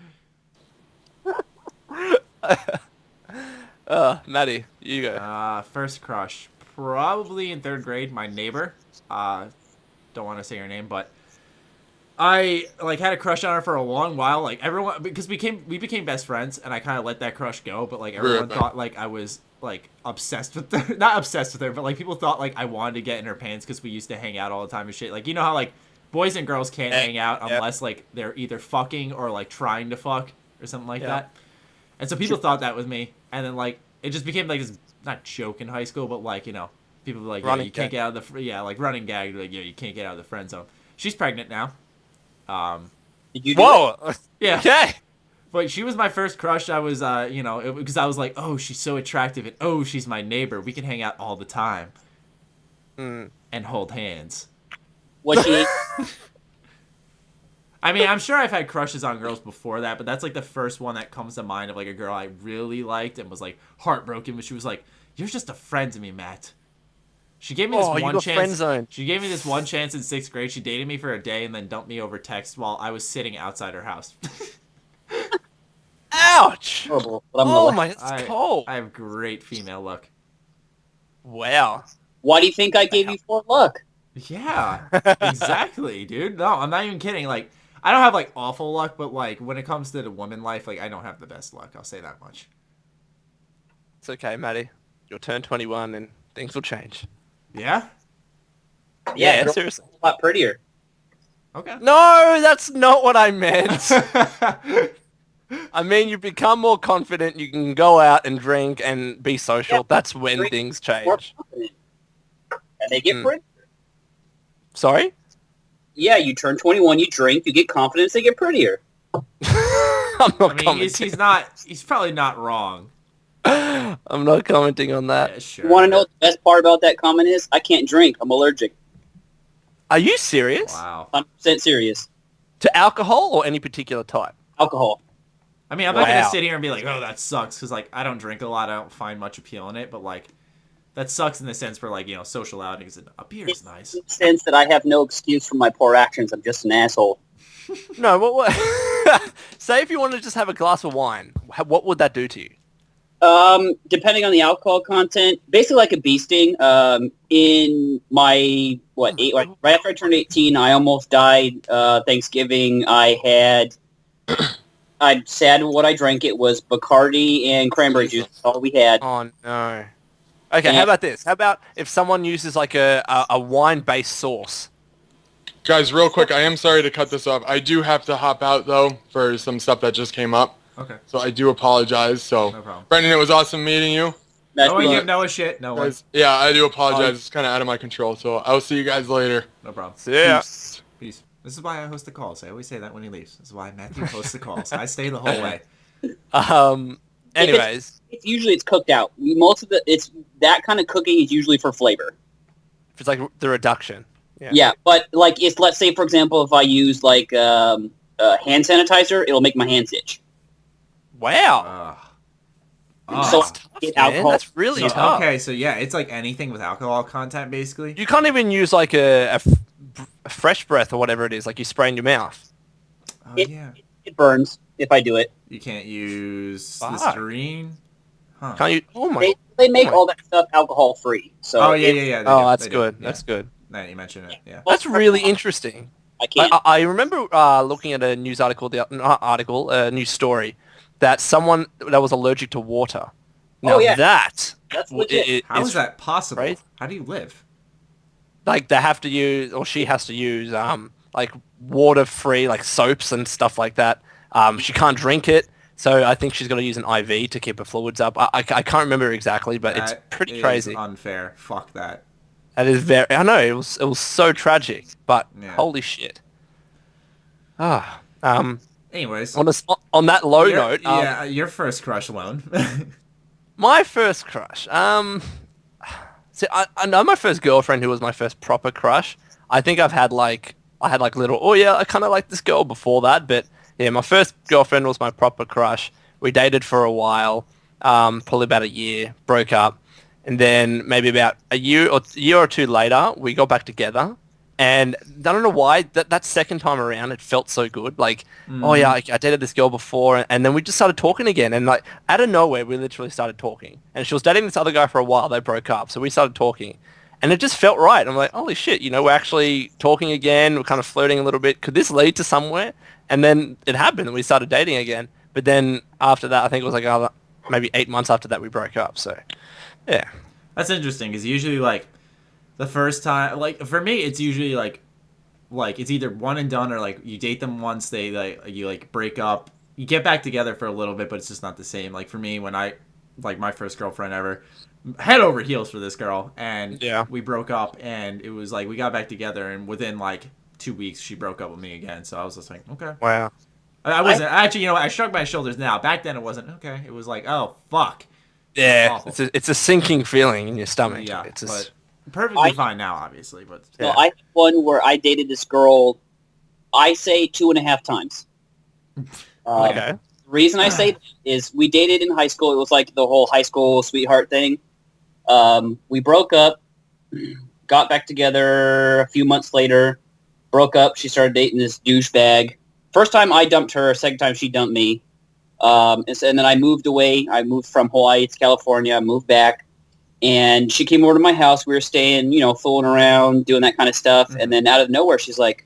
Maddie, you go. First crush, probably in 3rd grade. My neighbor. Don't want to say her name, but I like had a crush on her for a long while. Like everyone, because we became best friends, and I kind of let that crush go. But like everyone thought like I was like obsessed with her, not obsessed with her, but like people thought like I wanted to get in her pants because we used to hang out all the time and shit. Like, you know how like boys and girls can't hang out unless like they're either fucking or like trying to fuck or something like that. And so people thought that was me, and then like it just became like this not joke in high school, but like people were like, yeah, you can't get out of the like running gag, like, yeah, you can't get out of the friend zone. She's pregnant now. Did you do Whoa. Yeah. Okay. But she was my first crush. I was, because I was like, oh, she's so attractive, and oh, she's my neighbor. We can hang out all the time and hold hands. Was she? I mean, I'm sure I've had crushes on girls before that, but that's like the first one that comes to mind of like a girl I really liked and was like heartbroken, but she was like, "You're just a friend to me, Matt." She gave me this one chance. She gave me this one chance in 6th grade. She dated me for a day and then dumped me over text while I was sitting outside her house. Ouch! Horrible, Oh my, it's cold. I have great female luck. Wow. Why do you think I gave you 4 luck? Yeah, exactly, dude. No, I'm not even kidding. Like, I don't have like awful luck, but like when it comes to the woman life, like I don't have the best luck. I'll say that much. It's okay, Maddie. You'll turn 21 and things will change. Yeah? Yeah, seriously. A lot prettier. Okay. No, that's not what I meant. I mean, you become more confident, you can go out and drink and be social. Yeah, that's when things change. And they get prettier. Sorry? Yeah, you turn 21, you drink, you get confidence, they get prettier. I'm not commenting. He's probably not wrong. I'm not commenting on that. Yeah, sure. You want to know what the best part about that comment is? I can't drink. I'm allergic. Are you serious? Wow. 100% serious. To alcohol or any particular type? Alcohol. I mean, I'm not going to sit here and be like, oh, that sucks, because, like, I don't drink a lot. I don't find much appeal in it, but, like, that sucks in the sense for, like, social outings. And a beer is nice. In the sense that I have no excuse for my poor actions. I'm just an asshole. No, what? Say if you wanted to just have a glass of wine, what would that do to you? Depending on the alcohol content, basically like a bee sting. In my, right after I turned 18, I almost died. Thanksgiving, I'm sad what I drank. It was Bacardi and cranberry juice. That's all we had. Oh, no. Okay, how about this? How about if someone uses like a wine-based sauce? Guys, real quick, I am sorry to cut this off. I do have to hop out, though, for some stuff that just came up. Okay. So I do apologize. So, no problem. Brendan, it was awesome meeting you. No, you know a shit. No one. Yeah, I do apologize. It's kind of out of my control. So I'll see you guys later. No problem. See ya. Peace. This is why I host the calls. I always say that when he leaves. This is why Matthew hosts the calls. I stay the whole way. Anyways, it's cooked out. Most of it's that kind of cooking is usually for flavor. If it's like the reduction. Yeah, but like let's say for example if I use like hand sanitizer, it'll make my hands itch. Wow. So That's tough, get man. alcohol. That's really So, tough. okay, so yeah, it's like anything with alcohol content, basically. You can't even use like a fresh breath or whatever it is, like you spray in your mouth. Oh It- yeah, It burns if I do it. you can't use Fuck. Listerine. Huh. Can't you? Oh my. They make Oh my- all that stuff alcohol free. So Oh yeah, yeah, yeah. they Oh, do, that's they do, good. yeah. That's good. Now that you mention it, yeah. That's really interesting. I can't. I remember looking at a news article, a news story, that someone that was allergic to water. Now Oh, yeah. that That's legit. How is that possible? right? How do you live? Like they have to use, or she has to use, like water-free, like soaps and stuff like that. She can't drink it, so I think she's got to use an IV to keep her fluids up. I can't remember exactly, but it's That pretty is crazy. unfair. Fuck that. That is very. I know it was so tragic, but Yeah. holy shit. Anyways, On that low note, yeah, your first crush, Lone. my first crush. See, I know my first girlfriend who was my first proper crush. I think I had like little, oh yeah, I kind of like this girl before that, but yeah, my first girlfriend was my proper crush. We dated for a while, probably about a year, broke up, and then maybe about a year or two later, we got back together. And I don't know why that second time around it felt so good. Like, oh yeah, I dated this girl before, and then we just started talking again. And like out of nowhere, we literally started talking. And she was dating this other guy for a while. They broke up, so we started talking, and it just felt right. I'm like, holy shit, we're actually talking again. We're kind of flirting a little bit. Could this lead to somewhere? And then it happened, and we started dating again. But then after that, I think it was like maybe 8 months after that we broke up. So, yeah, That's interesting because usually like the first time, like for me, it's usually like it's either one and done or like you date them once, they like break up, you get back together for a little bit, but it's just not the same. Like for me, when I like my first girlfriend ever, head over heels for this girl, and Yeah. we broke up, and it was like we got back together, and within like 2 weeks she broke up with me again. So I was just like, okay. wow. I wasn't actually, I shrugged my shoulders now. Back then it wasn't okay. It was like, oh fuck. Yeah, Awful. it's a sinking feeling in your stomach. Yeah, It's just, but perfectly fine now, obviously. But So Yeah. I had one where I dated this girl, I say 2.5 times. okay. The reason I say that is we dated in high school. It was like the whole high school sweetheart thing. We broke up, got back together a few months later, broke up. She started dating this douchebag. First time I dumped her, second time she dumped me. And then I moved away. I moved from Hawaii to California. I moved back. And she came over to my house. We were staying, fooling around, doing that kind of stuff. Mhm. And then out of nowhere, she's like,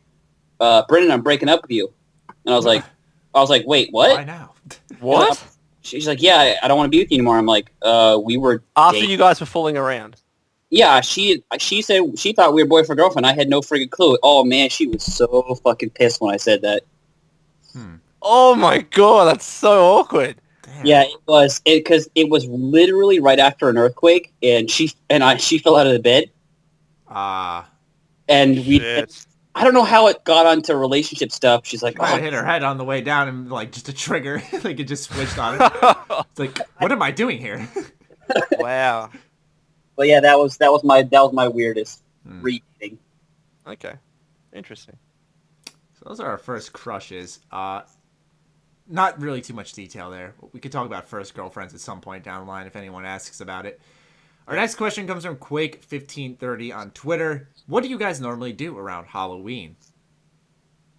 Brendan, I'm breaking up with you. And I was like, wait, what? why now? What? She's like, yeah, I don't want to be with you anymore. I'm like, we were After dating. you guys were fooling around. Yeah, she said she thought we were boyfriend girlfriend. I had no freaking clue. Oh man, she was so fucking pissed when I said that. Oh my god, that's so awkward. Damn. Yeah, it was because it was literally right after an earthquake, and she fell out of the bed, and Shit. I don't know how it got onto relationship stuff. She's like, Might have oh, hit her head on the way down, and like just a trigger, like it just switched on her. It's like, what am I doing here? Wow. but yeah, that was my weirdest reading. Okay. Interesting. So those are our first crushes. Not really too much detail there. We could talk about first girlfriends at some point down the line if anyone asks about it. Our next question comes from Quake1530 on Twitter. What do you guys normally do around Halloween?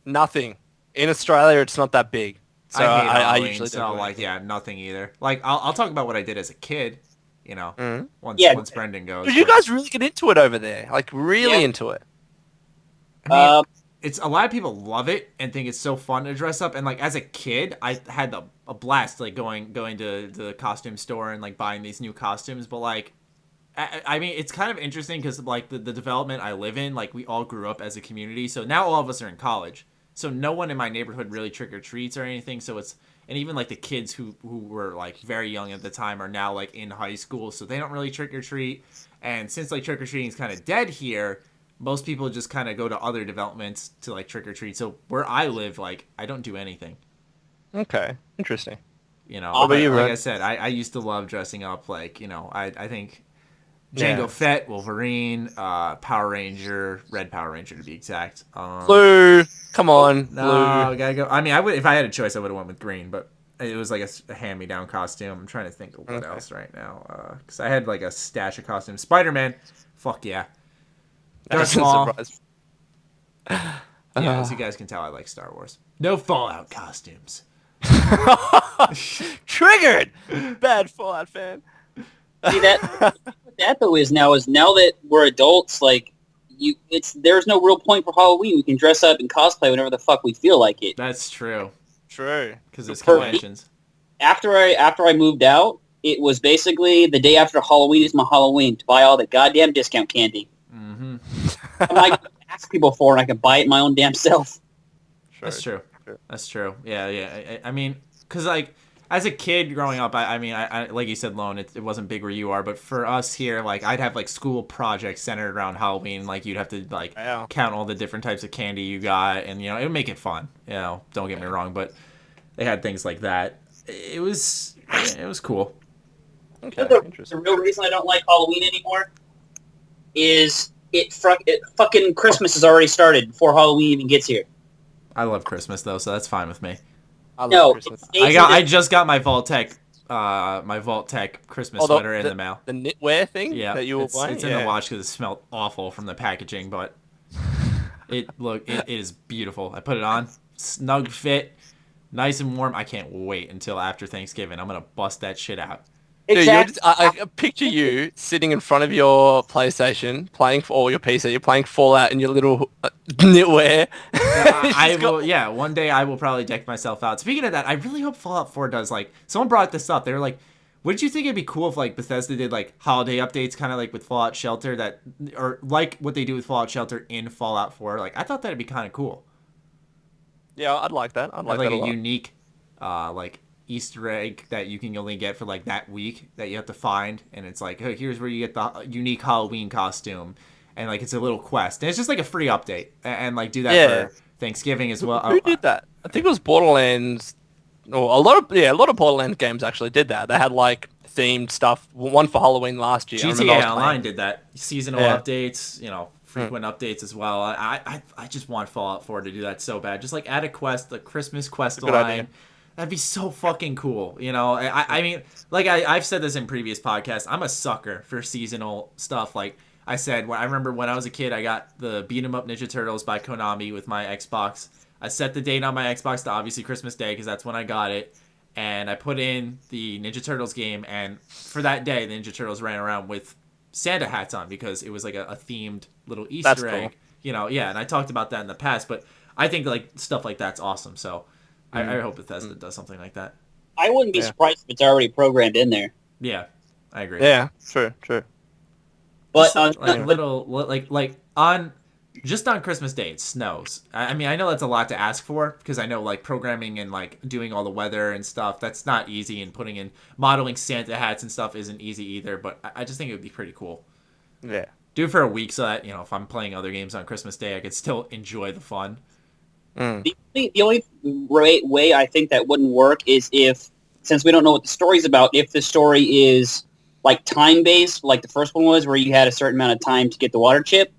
Nothing. In Australia, it's not that big. So I hate I Halloween, usually so don't do like, anything. yeah, nothing either. Like, I'll talk about what I did as a kid, Mhm. once Brendan goes. But you but guys really get into it over there. Like, really Yeah. into it. I mean, it's a lot of people love it and think it's so fun to dress up. And like as a kid, I had a blast like going to the costume store and like buying these new costumes. But like, I mean, it's kind of interesting because like the development I live in, like we all grew up as a community. So now all of us are in college. So no one in my neighborhood really trick or treats or anything. So and even like the kids who were like very young at the time are now like in high school. So they don't really trick or treat. And since like trick or treating is kind of dead here, most people just kind of go to other developments to like trick or treat. So where I live, like I don't do anything. Okay. Interesting. What about like, you, like Red? I said, I used to love dressing up. Like I think Jango Fett, Wolverine, Power Ranger, Red Power Ranger to be exact. Blue. Come on. No, Blue. gotta go. I mean, I would if I had a choice, I would have went with green, but It was like a hand-me-down costume. I'm trying to think of what else right now. Because I had like a stash of costumes. Spider-Man. Fuck yeah. Darth Maul. Yeah, as you guys can tell, I like Star Wars. No Fallout costumes. Triggered! Bad Fallout fan. See, that though is now that we're adults, like, there's no real point for Halloween. We can dress up and cosplay whenever the fuck we feel like it. That's true. True. Because it's conventions. After I moved out, it was basically the day after Halloween is my Halloween to buy all the goddamn discount candy. Mm-hmm. I'm like, ask people for it, and I can buy it my own damn self. That's true. That's true. Yeah. I mean, because like as a kid growing up, I mean, like you said, Lone, it wasn't big where you are, but for us here, like I'd have like school projects centered around Halloween. Like you'd have to like count all the different types of candy you got, and it would make it fun. Don't get me wrong, but they had things like that. It was cool. Okay. The real reason I don't like Halloween anymore is it fucking Christmas has already started before Halloween even gets here. I love Christmas though, so that's fine with me. I just got my Vault-Tec Christmas sweater in the mail. The knitwear thing? Yeah, that you were buying? It's in the watch because it smelled awful from the packaging, but it is beautiful. I put it on, snug fit, nice and warm. I can't wait until after Thanksgiving. I'm gonna bust that shit out. Exactly. Dude, I picture you sitting in front of your PlayStation, your PC, you're playing Fallout in your little knitwear. One day I will probably deck myself out. Speaking of that, I really hope Fallout 4 does, like, someone brought this up. They were like, wouldn't you think it'd be cool if, like, Bethesda did, like, holiday updates, kind of like with Fallout Shelter, or like what they do with Fallout Shelter in Fallout 4? Like, I thought that'd be kind of cool. Yeah, I'd like that. I'd like that a lot. Unique, like, Easter egg that you can only get for like that week that you have to find, and it's like, hey, here's where you get the unique Halloween costume, and like it's a little quest, and it's just like a free update, and like do that for Thanksgiving as well. Who did that? I think it was Borderlands, or a lot of Borderlands games actually did that. They had like themed stuff. One for Halloween last year. GTA Online did that. Seasonal updates, frequent updates as well. I just want Fallout 4 to do that so bad. Just like add a quest, the Christmas quest line. That'd be so fucking cool, I mean, like I've said this in previous podcasts, I'm a sucker for seasonal stuff. Like I said, I remember when I was a kid, I got the Beat 'em Up Ninja Turtles by Konami with my Xbox. I set the date on my Xbox to obviously Christmas Day because that's when I got it, and I put in the Ninja Turtles game, and for that day, the Ninja Turtles ran around with Santa hats on because it was like a themed little Easter egg. Cool. And I talked about that in the past, but I think like stuff like that's awesome. So I hope Bethesda does something like that. I wouldn't be surprised if it's already programmed in there. Yeah, I agree. Yeah, true. But just on Christmas Day, it snows. I mean, I know that's a lot to ask for because I know like programming and like doing all the weather and stuff, that's not easy, and modeling Santa hats and stuff isn't easy either. But I just think it would be pretty cool. Yeah. Do it for a week so that if I'm playing other games on Christmas Day, I could still enjoy the fun. The only way I think that wouldn't work is since we don't know what the story's about, if the story is like time-based, like the first one was, where you had a certain amount of time to get the water chip.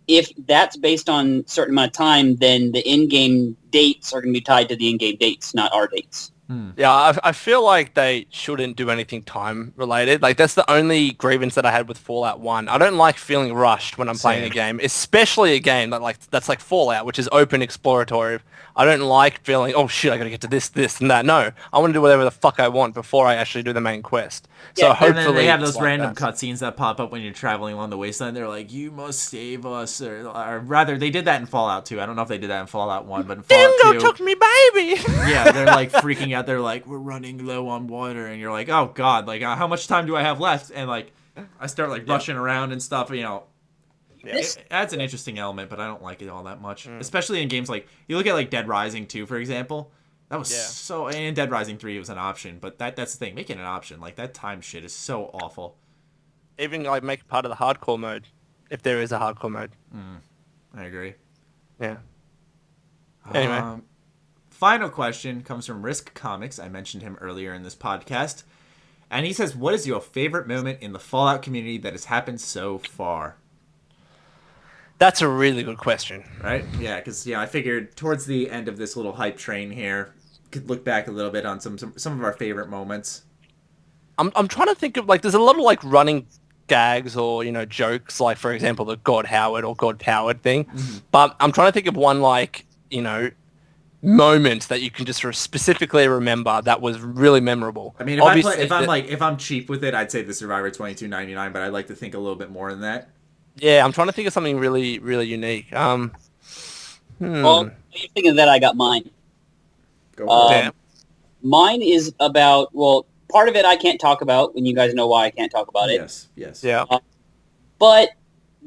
If that's based on a certain amount of time, then the in-game dates are going to be tied to the in-game dates, not our dates. Yeah, I feel like they shouldn't do anything time-related. Like, that's the only grievance that I had with Fallout 1. I don't like feeling rushed when I'm playing a game, especially a game that's like Fallout, which is open exploratory. I don't like feeling, oh shit, I gotta get to this, and that. No, I want to do whatever the fuck I want before I actually do the main quest. So hopefully, and then they have those random cutscenes that pop up when you're traveling along the wasteland. They're like, "You must save us," or rather, they did that in Fallout 2. I don't know if they did that in Fallout 1, but in Fallout 2, Dingo took me, baby. Yeah, they're like freaking out. They're like, "We're running low on water," and you're like, "Oh God, like how much time do I have left?" And like, I start like rushing around and stuff. It adds an interesting element, but I don't like it all that much. Especially in games like, you look at like Dead Rising 2, for example. That was so... And in Dead Rising 3, it was an option, but that's the thing. Making an option, like, that time shit is so awful. Even, like, make it part of the hardcore mode, if there is a hardcore mode. I agree. Yeah. Anyway. Final question comes from Risk Comics. I mentioned him earlier in this podcast. And he says, what is your favorite moment in the Fallout community that has happened so far? That's a really good question. Right? Yeah, because I figured towards the end of this little hype train here, could look back a little bit on some of our favorite moments. I'm trying to think of, like, there's a lot of, like, running gags or, you know, jokes, like, for example, the God Howard or God Powered thing. Mm-hmm. But I'm trying to think of one, like, you know, moment that you can just specifically remember that was really memorable. I mean, if I'm cheap with it, I'd say the Survivor 2299, but I'd like to think a little bit more than that. Yeah, I'm trying to think of something really, really unique. Well, when you're thinking of that, I got mine. Go for it. Mine is about, well, part of it I can't talk about, and you guys know why I can't talk about it. Yes. Yeah. But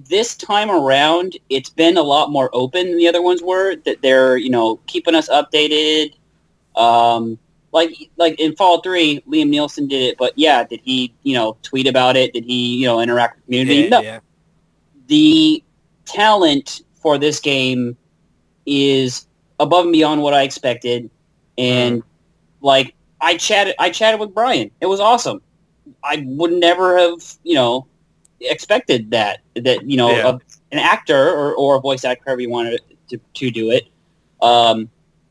this time around, it's been a lot more open than the other ones were, that they're, you know, keeping us updated. Like in Fallout 3, Liam Nielsen did it, but yeah, did he, you know, tweet about it? Did he, you know, interact with the community? No. Yeah. The talent for this game is above and beyond what I expected, and like I chatted with Brian. It was awesome. I would never have, you know, expected that you know, an actor or a voice actor, however you wanted to do it,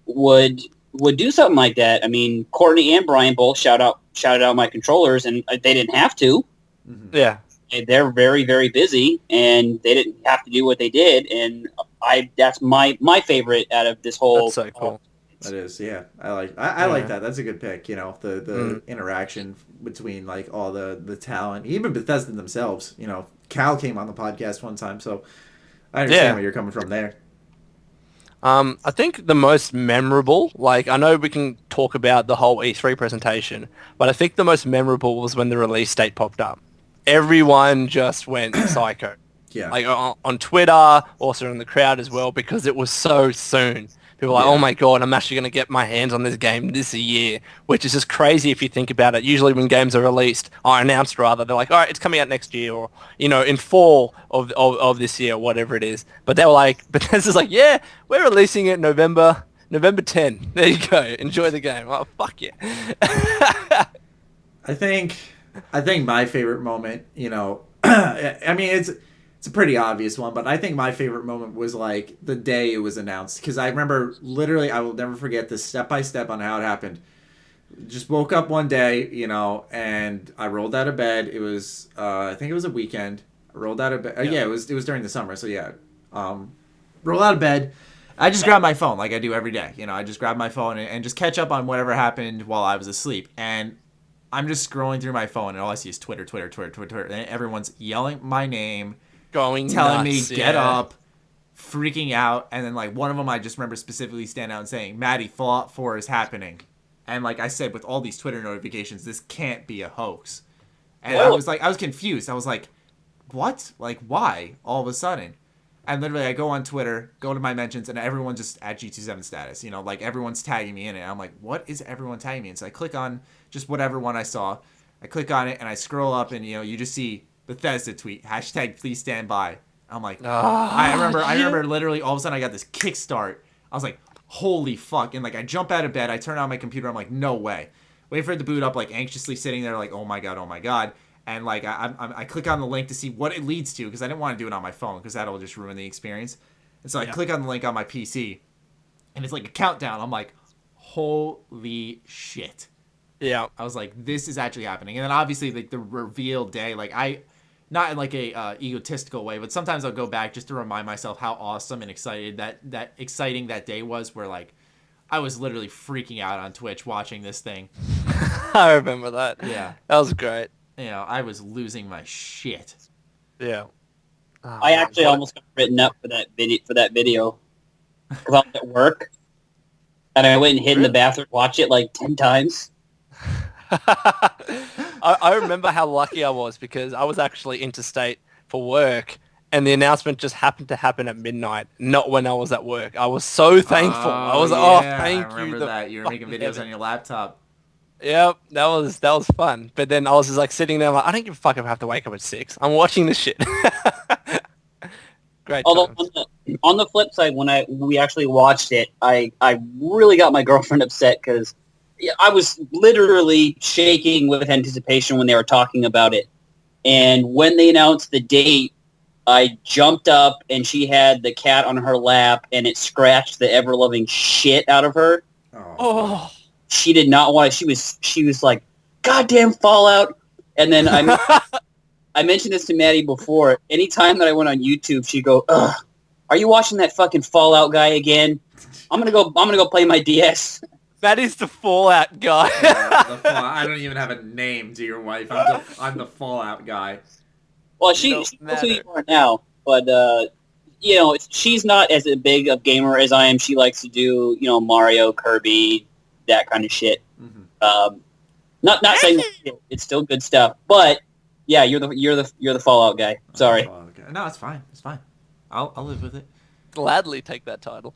would do something like that. I mean, Courtney and Brian both shouted out my controllers, and they didn't have to. Mm-hmm. Yeah. They're very, very busy, and they didn't have to do what they did, and that's my favorite out of this whole. That's so cool. That is, yeah. I like that. That's a good pick. You know, the interaction between like all the talent, even Bethesda themselves. You know, Cal came on the podcast one time, so I understand where you're coming from there. I think the most memorable, like, I know we can talk about the whole E3 presentation, but I think the most memorable was when the release date popped up. Everyone just went psycho. Yeah. Like on Twitter, also in the crowd as well, because it was so soon. People were like, oh my God, I'm actually going to get my hands on this game this year, which is just crazy if you think about it. Usually when games are released, or announced rather, they're like, all right, it's coming out next year, or, you know, in fall of this year, whatever it is. But they were like, Bethesda's like, yeah, we're releasing it November 10. There you go. Enjoy the game. Oh, fuck yeah. I think my favorite moment, you know, I mean, it's a pretty obvious one, but I think my favorite moment was like the day it was announced, because I remember literally, I will never forget this step by step on how it happened. Just woke up one day, you know, and I rolled out of bed. It was I think it was a weekend. I rolled out of bed. Yeah, it was during the summer, so yeah. Roll out of bed. I just grabbed my phone like I do every day. You know, I just grab my phone and just catch up on whatever happened while I was asleep. And I'm just scrolling through my phone, and all I see is Twitter. And everyone's yelling my name, telling nuts, me get up, freaking out. And then like one of them, I just remember specifically standing out and saying, Matty, Fallout 4 is happening. And like I said, with all these Twitter notifications, this can't be a hoax. And I was confused. I was like, what? Like, why all of a sudden? And literally I go on Twitter, go to my mentions, and everyone's just at G27 status. You know, like everyone's tagging me in it. I'm like, what is everyone tagging me in? So I click on just whatever one I saw. I click on it and I scroll up, and, you know, you just see Bethesda tweet, #please stand by. I'm like, I remember literally all of a sudden I got this kickstart. I was like, holy fuck. And like I jump out of bed, I turn on my computer, I'm like, no way. Wait for it to boot up, like anxiously sitting there like, oh my god. And like I click on the link to see what it leads to, because I didn't want to do it on my phone, because that'll just ruin the experience. And so I click on the link on my PC, and it's like a countdown. I'm like, holy shit. Yeah. I was like, this is actually happening. And then obviously like the reveal day, like not in like a egotistical way, but sometimes I'll go back just to remind myself how awesome and excited that exciting that day was, where like I was literally freaking out on Twitch watching this thing. I remember that. Yeah. That was great. You know, I was losing my shit. Yeah. Oh, I actually almost got written up for that video. Because I was at work, and I went and hid in the bathroom, watched it like 10 times. I remember how lucky I was, because I was actually interstate for work, and the announcement just happened to happen at midnight, not when I was at work. I was so thankful. I was thank you. I remember that. You were making videos on your laptop. Yep, that was fun. But then I was just like sitting there, like, I don't give a fuck if I have to wake up at 6. I'm watching this shit. Great. Although on the flip side, when we actually watched it, I really got my girlfriend upset, because I was literally shaking with anticipation when they were talking about it. And when they announced the date, I jumped up, and she had the cat on her lap, and it scratched the ever-loving shit out of her. Oh. she did not want it. She was like, goddamn Fallout. And then I mentioned this to Maddie before. Anytime that I went on YouTube, she'd go, ugh, are you watching that fucking Fallout guy again? I'm gonna go play my DS. That is the Fallout guy. I don't even have a name to your wife. I'm the Fallout guy. Well, she knows who you are now, but she's not as big a gamer as I am. She likes to do Mario, Kirby, that kind of shit. Mm-hmm. Not saying it's still good stuff, but yeah, you're the Fallout guy. Sorry. No, it's fine. It's fine. I'll live with it. Gladly take that title.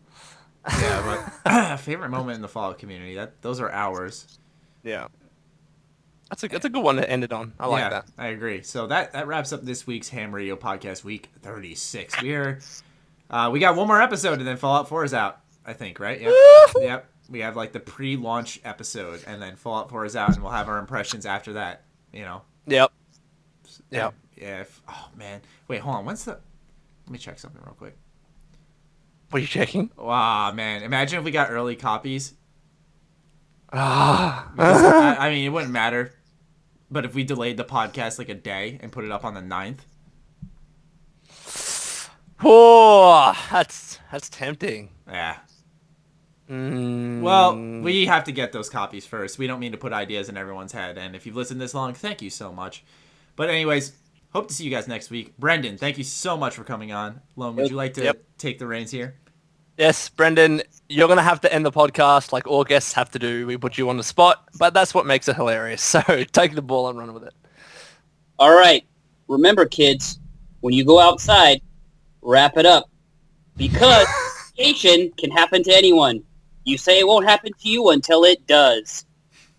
Yeah, but favorite moment in the Fallout community. Those are ours. Yeah. That's a good one to end it on. I like that. I agree. So that wraps up this week's H.A.M Radio Podcast, week 36. We got one more episode and then Fallout 4 is out, I think, right? Yep. Yep. We have like the pre-launch episode and then Fallout 4 is out and we'll have our impressions after that, Yep. Yep. Yeah. Oh man. Wait, hold on. Let me check something real quick. What are you checking? Wow, man. Imagine if we got early copies. I mean, it wouldn't matter. But if we delayed the podcast like a day and put it up on the 9th. Oh, that's tempting. Yeah. Well, we have to get those copies first. We don't mean to put ideas in everyone's head. And if you've listened this long, thank you so much. But anyways, hope to see you guys next week. Brendan, thank you so much for coming on. Lone, would you like to take the reins here? Yes, Brendan, you're going to have to end the podcast like all guests have to do. We put you on the spot, but that's what makes it hilarious. So take the ball and run with it. All right. Remember, kids, when you go outside, wrap it up. Because vacation can happen to anyone. You say it won't happen to you until it does.